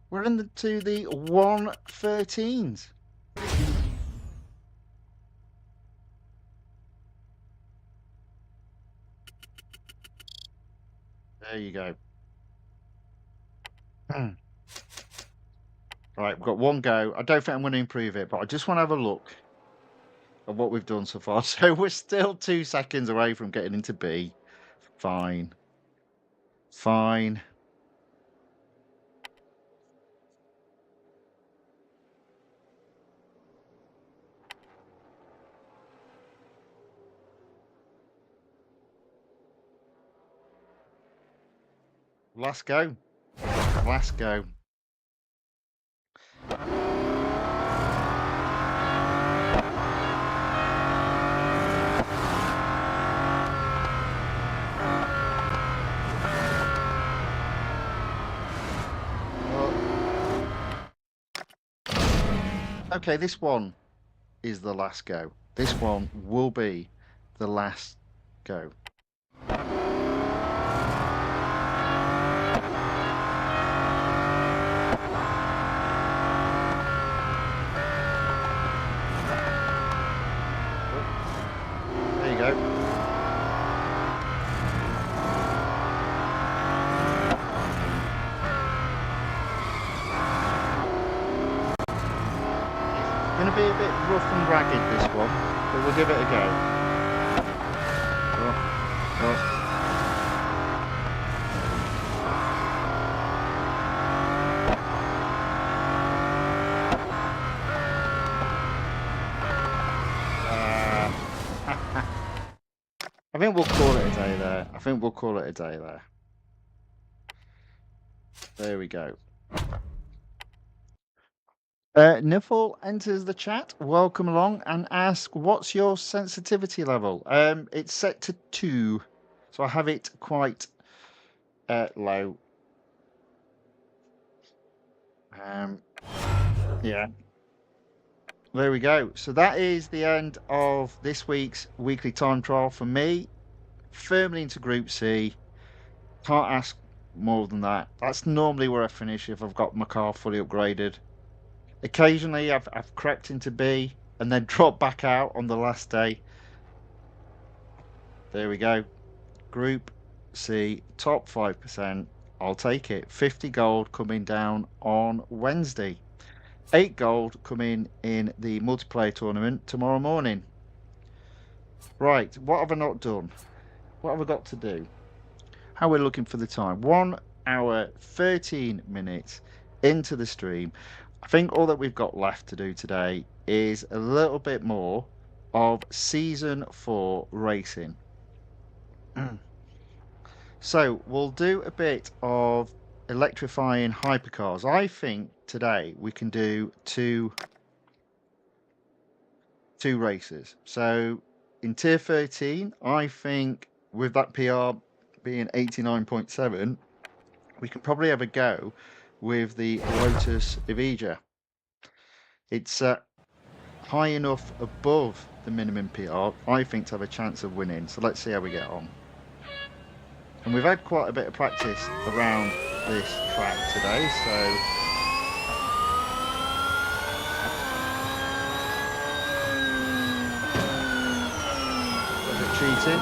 We're into the 113s. There you go. Right, we've got one go. I don't think I'm going to improve it, but I just want to have a look at what we've done so far. So we're still 2 seconds away from getting into B. Fine. Fine. Last go. Last go. Okay, this one is the last go. This one will be the last go. There you go. Going to be a bit rough and ragged, this one, but we'll give it a go. Oh, oh. I think we'll call it a day there. I think we'll call it a day there. There we go. Niffle enters the chat. Welcome along and ask, what's your sensitivity level? It's set to 2, so I have it quite low. Yeah. There we go. So that is the end of this week's weekly time trial for me. Firmly into Group C. Can't ask more than that. That's normally where I finish if I've got my car fully upgraded. Occasionally I've crept into B and then dropped back out on the last day. There we go. Group C, top 5%. I'll take it. 50 gold coming down on Wednesday. 8 gold coming in the multiplayer tournament tomorrow morning. Right, what have I not done? What have I got to do? How we're looking for the time? 1 hour, 13 minutes into the stream. I think all that we've got left to do today is a little bit more of Season 4 racing. So we'll do a bit of electrifying hypercars. I think today we can do two races. So in tier 13, I think with that PR being 89.7, we can probably have a go with the Lotus Evija. It's high enough above the minimum PR, I think, to have a chance of winning. So let's see how we get on. And we've had quite a bit of practice around this track today, so a bit of cheating.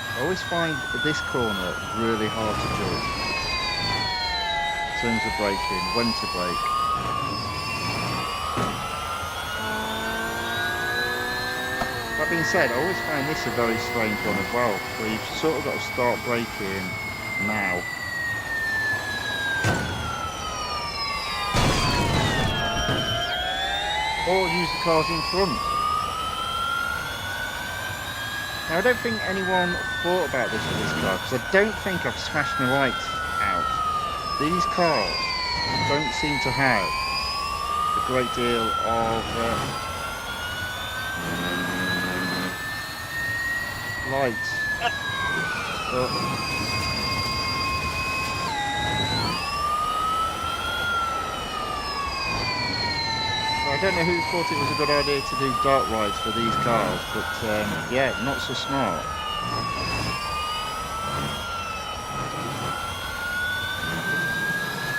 I always find this corner really hard to judge in terms of braking, when to brake. That being said, I always find this a very strange one as well, where you've sort of got to start braking now. Or use the cars in front. Now, I don't think anyone thought about this with this car, because I don't think I've smashed my lights out. These cars don't seem to have a great deal of lights. But I don't know who thought it was a good idea to do dark rides for these cars, but yeah, not so smart.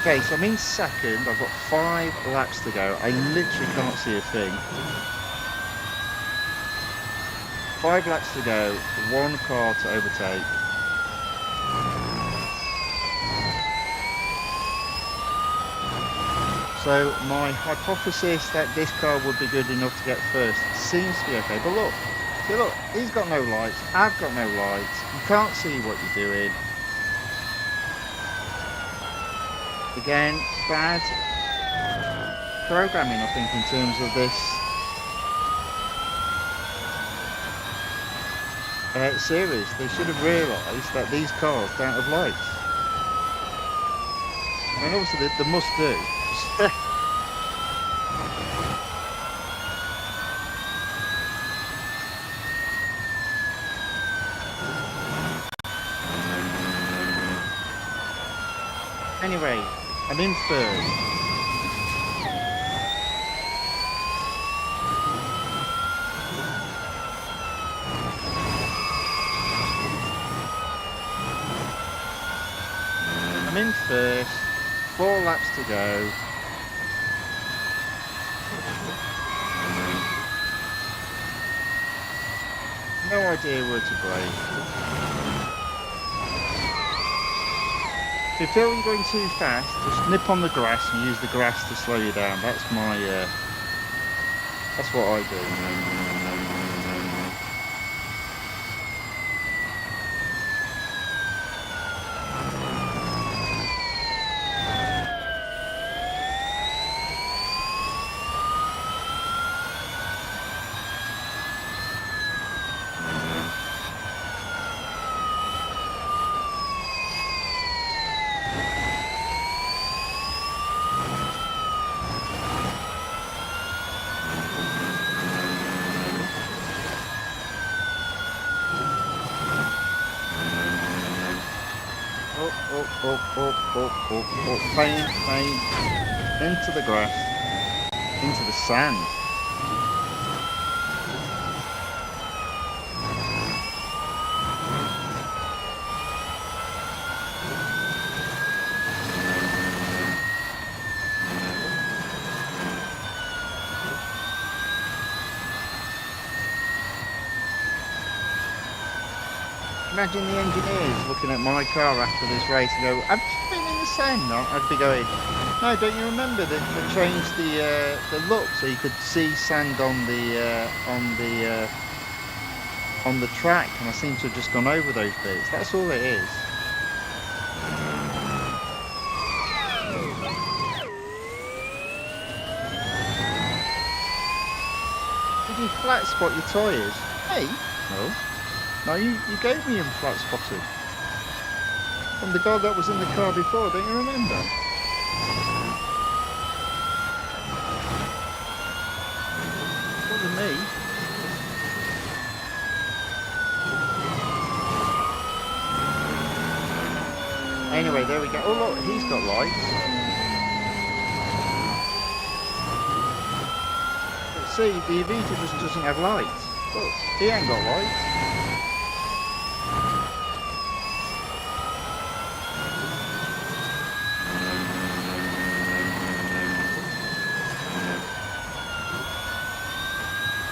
Okay, so I'm in second. I've got 5 laps to go. I literally can't see a thing. 5 laps to go, 1 car to overtake. So my hypothesis that this car would be good enough to get first seems to be okay. But look, see, look, he's got no lights, I've got no lights. You can't see what you're doing. Again, bad programming, I think, in terms of this series. They should have realised that these cars don't have lights. I mean, obviously they must do. Anyway, I'm in third. I'm in first. 4 laps to go. No idea where to brake. If you feel you're going too fast, just nip on the grass and use the grass to slow you down. That's what I do. Paint, into the grass, into the sand. Imagine the engineers looking at my car after this race and go, I've just been in the sand. I'd be going, no, don't you remember that they changed the look so you could see sand on the track, and I seem to have just gone over those bits. That's all it is. Did you flat spot your tyres? Hey? No. No, you gave me him flat spotted. From the guy that was in the car before, don't you remember? It wasn't me. Anyway, there we go. Oh look, he's got lights. But see, the Evita just doesn't have lights. Look, he ain't got lights.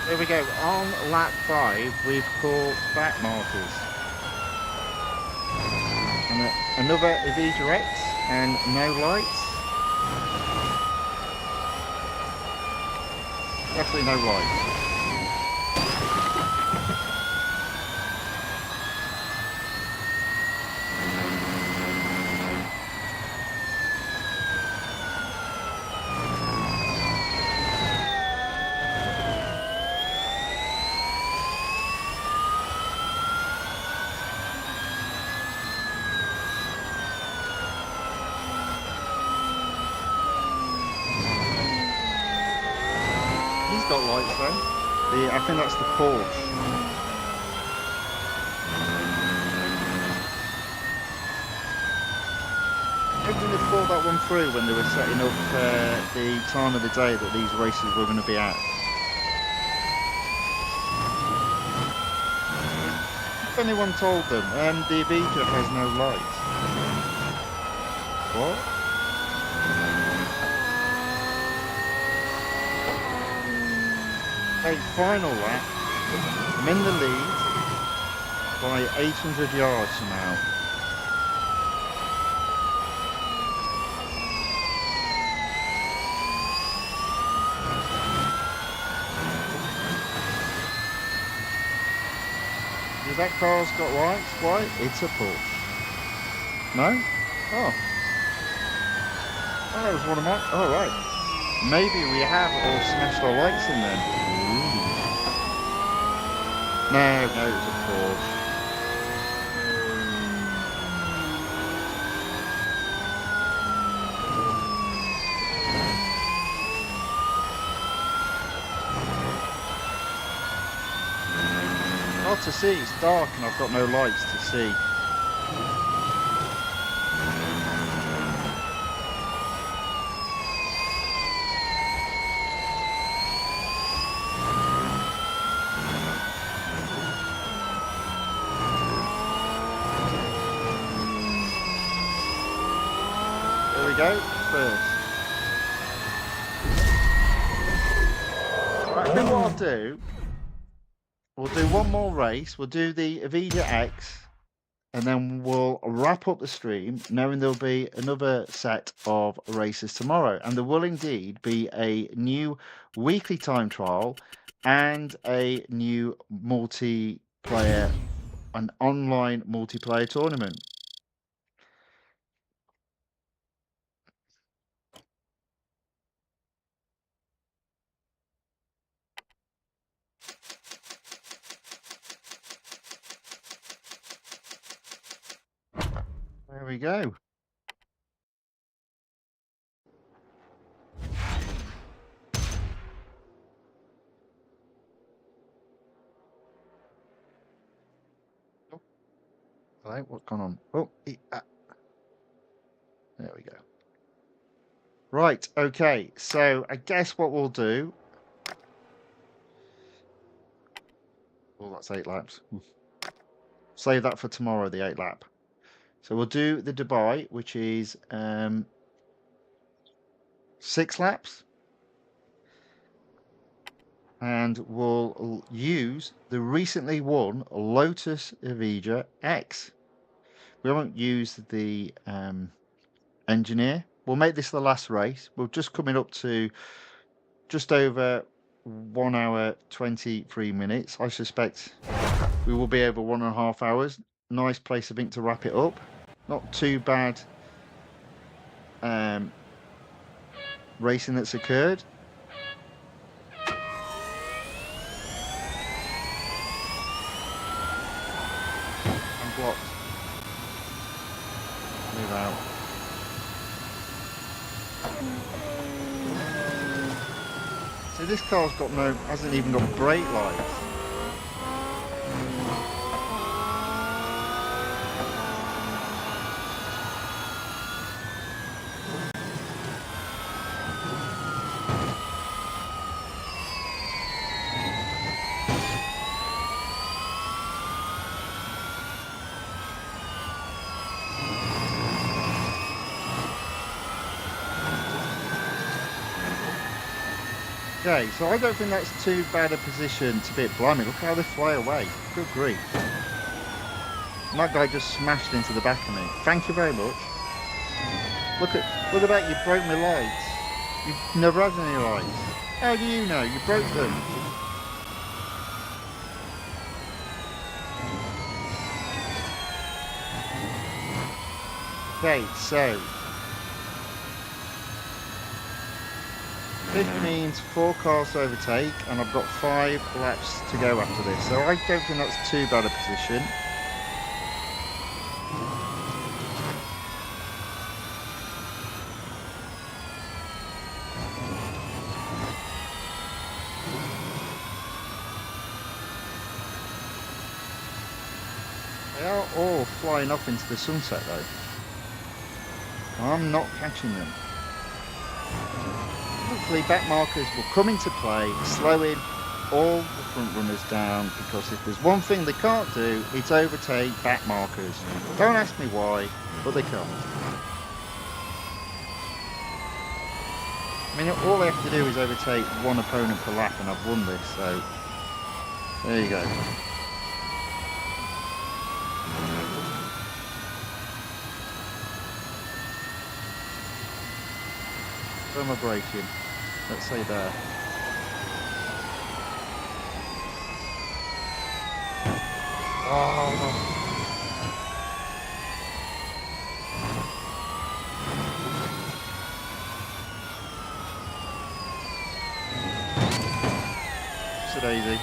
There we go, on lap 5 we've caught back markers. And another Evita X and no lights. Definitely no lights. Got lights though. I think that's the Porsche. How did they thought that one through when they were setting up the time of the day that these races were going to be at? If anyone told them, the Evita has no lights. What? Final lap, I'm in the lead by 800 yards somehow. That car's got lights. Why? It's a Porsche. No? Oh. Oh, that was one of mine. Oh, right. Maybe we have all smashed our lights in then. No, it was a Porsche. Hard to see, it's dark and I've got no lights to see. Go first. Right, I think what I'll do, we'll do one more race. We'll do the Evita X, and then we'll wrap up the stream knowing there'll be another set of races tomorrow. And there will indeed be a new weekly time trial and a new multiplayer, an online multiplayer tournament. There we go. Oh, hello, what's gone on? Oh, there we go. Right, okay, so I guess what we'll do... Oh, that's 8 laps. Save that for tomorrow, the 8 lap. So we'll do the Dubai, which is 6 laps. And we'll use the recently won Lotus Evija X. We won't use the engineer. We'll make this the last race. We're just coming up to just over 1 hour 23 minutes. I suspect we will be over 1.5 hours. Nice place, I think, to wrap it up. Not too bad racing that's occurred. I'm blocked. Move out. So this car's got hasn't even got brake lights. Okay, so I don't think that's too bad a position to be. Blimey, look how they fly away. Good grief. And that guy just smashed into the back of me. Thank you very much. Look at that, you broke my lights. You've never had any lights. How do you know? You broke them. Okay, so this means 4 cars to overtake, and I've got 5 laps to go after this. So I don't think that's too bad a position. They are all flying off into the sunset though. I'm not catching them. Hopefully back markers will come into play, slowing all the front runners down, because if there's one thing they can't do, it's overtake back markers. Don't ask me why, but they can't. I mean, all they have to do is overtake one opponent per lap, and I've won this, so there you go. Where am I braking? Let's say there. Oh. It's a daisy.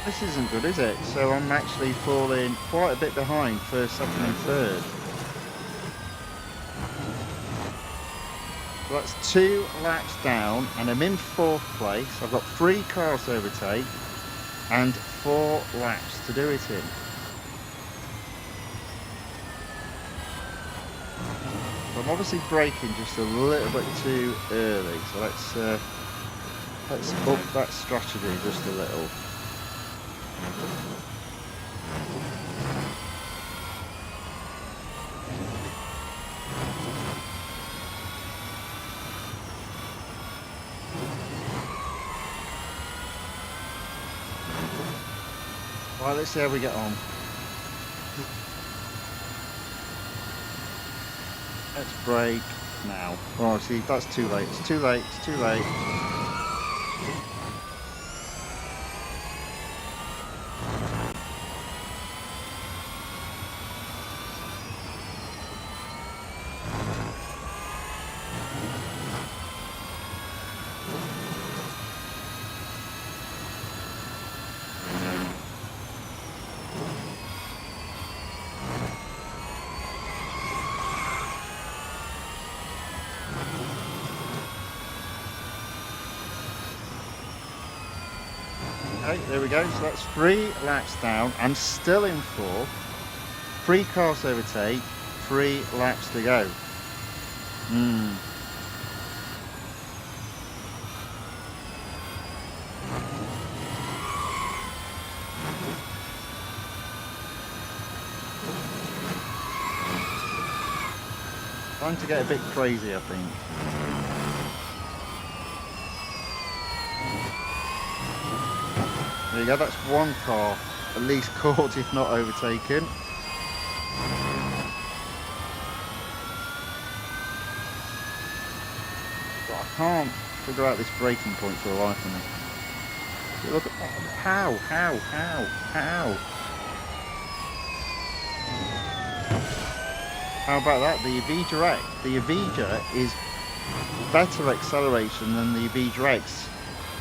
This isn't good, is it? So I'm actually falling quite a bit behind first, second and third. So that's 2 laps down, and I'm in 4th place. I've got 3 cars to overtake and 4 laps to do it in. So I'm obviously braking just a little bit too early, so let's up that strategy just a little. Right, let's see how we get on. Let's brake now. Oh, see, that's too late. It's too late. It's too late. Okay, there we go. So that's 3 laps down. I'm still in 4th. 3 cars to overtake. 3 laps to go. Time to get a bit crazy, I think. There you go, that's 1 car at least caught, if not overtaken. But I can't figure out this braking point for the life of me. Look at that. How? How about that? The Evija is better acceleration than the Evija X.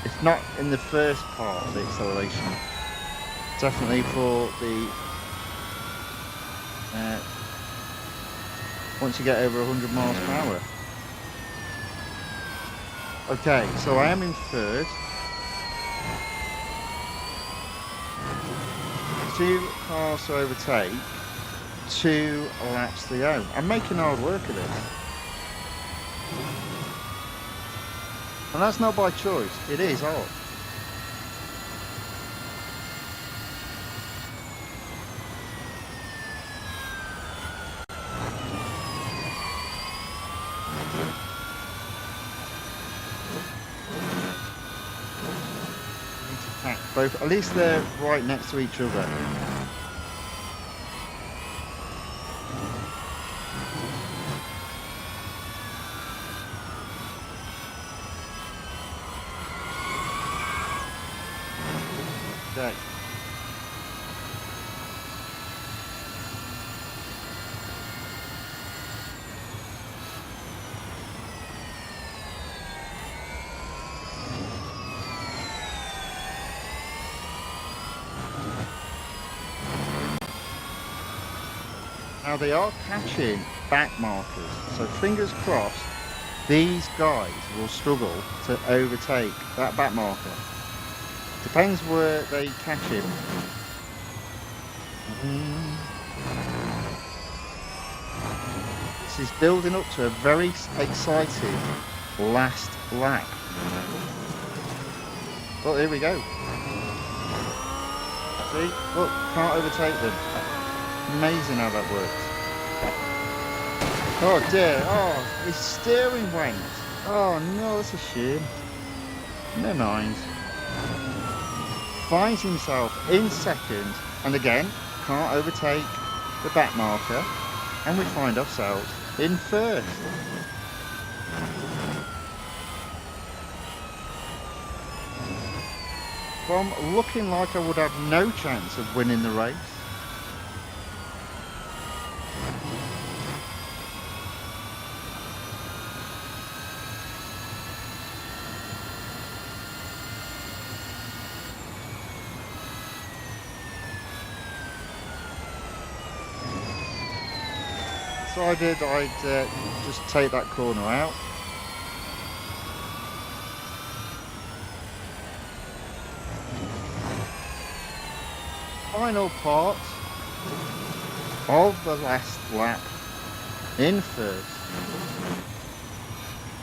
It's not in the first part of the acceleration. Definitely for the once you get over 100 miles per hour. Okay, so I am in 3rd. 2 cars to overtake. 2 laps to go. I'm making hard work of this. And that's not by choice. It is hard. Need to pack both. At least they're right next to each other. Okay. Now they are catching back markers, so fingers crossed these guys will struggle to overtake that back marker. Depends where they catch him. This is building up to a very exciting last lap. Well, here we go. See, look, can't overtake them. Amazing how that works. Oh dear, oh, his steering went. Oh no, that's a shame. Never mind. Finds himself in 2nd, and again, can't overtake the back marker, and we find ourselves in 1st. From looking like I would have no chance of winning the race, decided I'd just take that corner out. Final part of the last lap in 1st.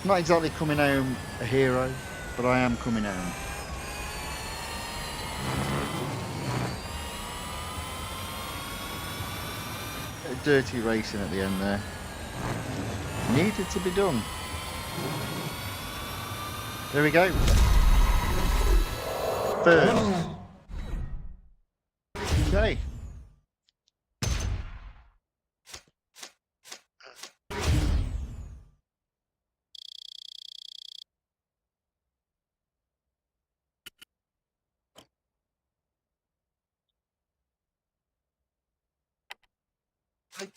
Not exactly coming home a hero, but I am coming home. Dirty racing at the end there. Needed to be done. There we go. 1st. Okay.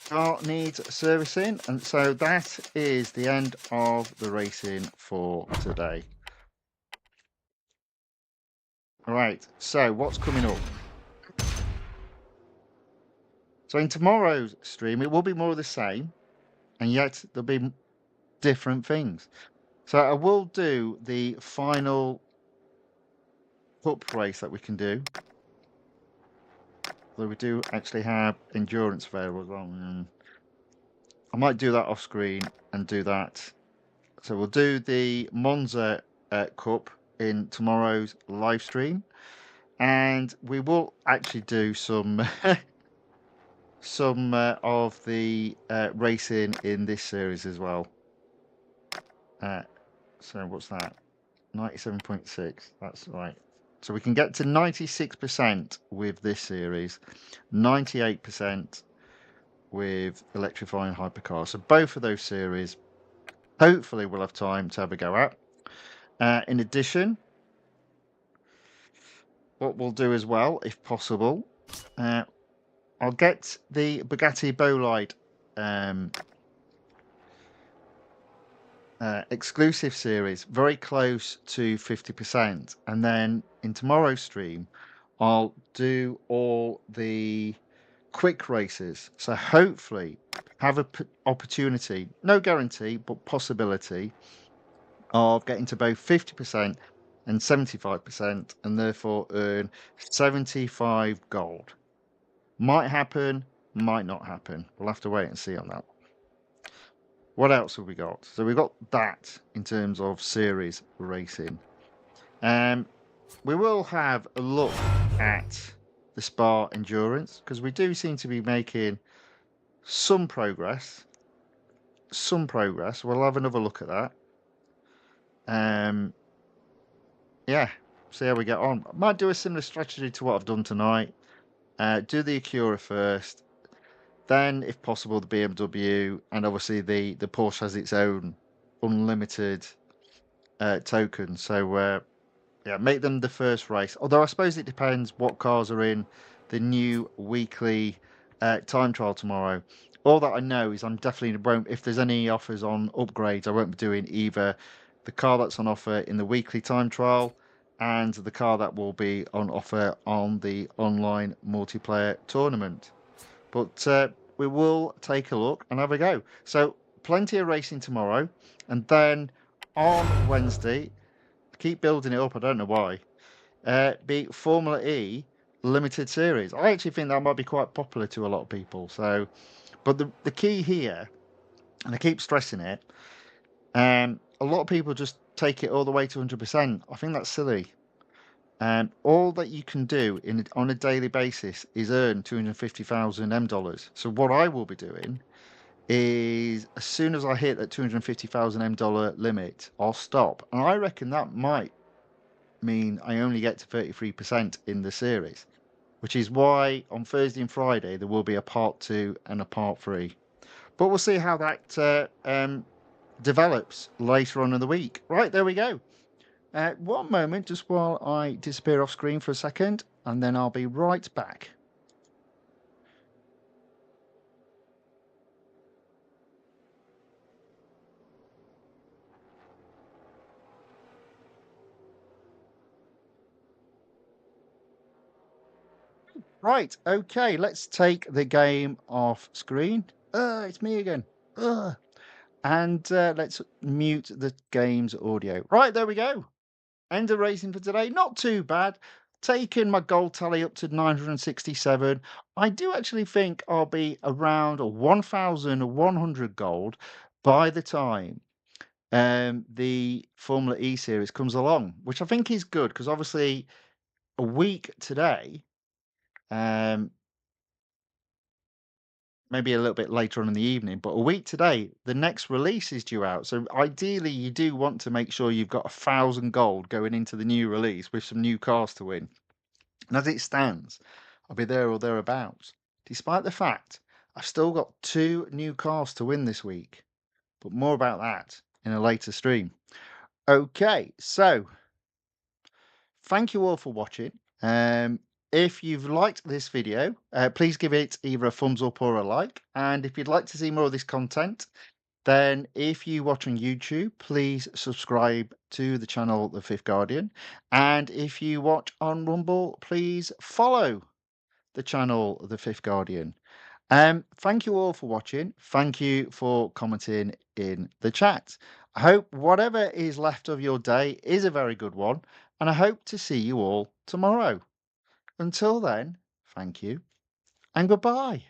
Car needs servicing, and so that is the end of the racing for today. All right, so what's coming up? So in tomorrow's stream, it will be more of the same, and yet there'll be different things. So I will do the final cup race that we can do. Though we do actually have endurance available as well. I might do that off screen and do that. So we'll do the Monza Cup in tomorrow's live stream, and we will actually do some some of the racing in this series as well. So what's that? 97.6. That's right. So we can get to 96% with this series, 98% with Electrifying Hypercars. So both of those series, hopefully we'll have time to have a go at. In addition, what we'll do as well, if possible, I'll get the Bugatti Bolide exclusive series very close to 50%, and then in tomorrow's stream I'll do all the quick races, so hopefully have a opportunity, no guarantee but possibility, of getting to both 50% and 75%, and therefore earn 75 gold. Might happen, might not happen. We'll have to wait and see on that. What else have we got? So we've got that in terms of series racing. We will have a look at the Spa Endurance, because we do seem to be making some progress. We'll have another look at that. Yeah, see how we get on. I might do a similar strategy to what I've done tonight. Do the Acura first, then, if possible, the BMW, and obviously the Porsche has its own unlimited token. So yeah, make them the first race. Although I suppose it depends what cars are in the new weekly time trial tomorrow. All that I know is I'm definitely won't. If there's any offers on upgrades, I won't be doing either the car that's on offer in the weekly time trial and the car that will be on offer on the online multiplayer tournament. But we will take a look and have a go. So plenty of racing tomorrow, and then on Wednesday, keep building it up. I don't know why. Be Formula E limited series. I actually think that might be quite popular to a lot of people. So, but the key here, and I keep stressing it, a lot of people just take it all the way to 100%. I think that's silly. All that you can do on a daily basis is earn 250,000 dollars. So what I will be doing is, as soon as I hit that 250,000 dollar limit, I'll stop. And I reckon that might mean I only get to 33% in the series, which is why on Thursday and Friday there will be a part 2 and a part 3. But we'll see how that develops later on in the week. Right, there we go. One moment, just while I disappear off screen for a second, and then I'll be right back. Right, okay, let's take the game off screen. It's me again. And let's mute the game's audio. Right, there we go. End of racing for today. Not too bad. Taking my gold tally up to 967. I do actually think I'll be around 1,100 gold by the time the Formula E series comes along, which I think is good because obviously a week today, um, maybe a little bit later on in the evening, but a week today, the next release is due out. So ideally, you do want to make sure you've got 1,000 gold going into the new release with some new cars to win. And as it stands, I'll be there or thereabouts, despite the fact I've still got 2 new cars to win this week. But more about that in a later stream. Okay, so thank you all for watching. If you've liked this video, please give it either a thumbs up or a like. And if you'd like to see more of this content, then if you watch on YouTube, please subscribe to the channel The Fifth Guardian. And if you watch on Rumble, please follow the channel The Fifth Guardian. Thank you all for watching. Thank you for commenting in the chat. I hope whatever is left of your day is a very good one, and I hope to see you all tomorrow. Until then, thank you and goodbye.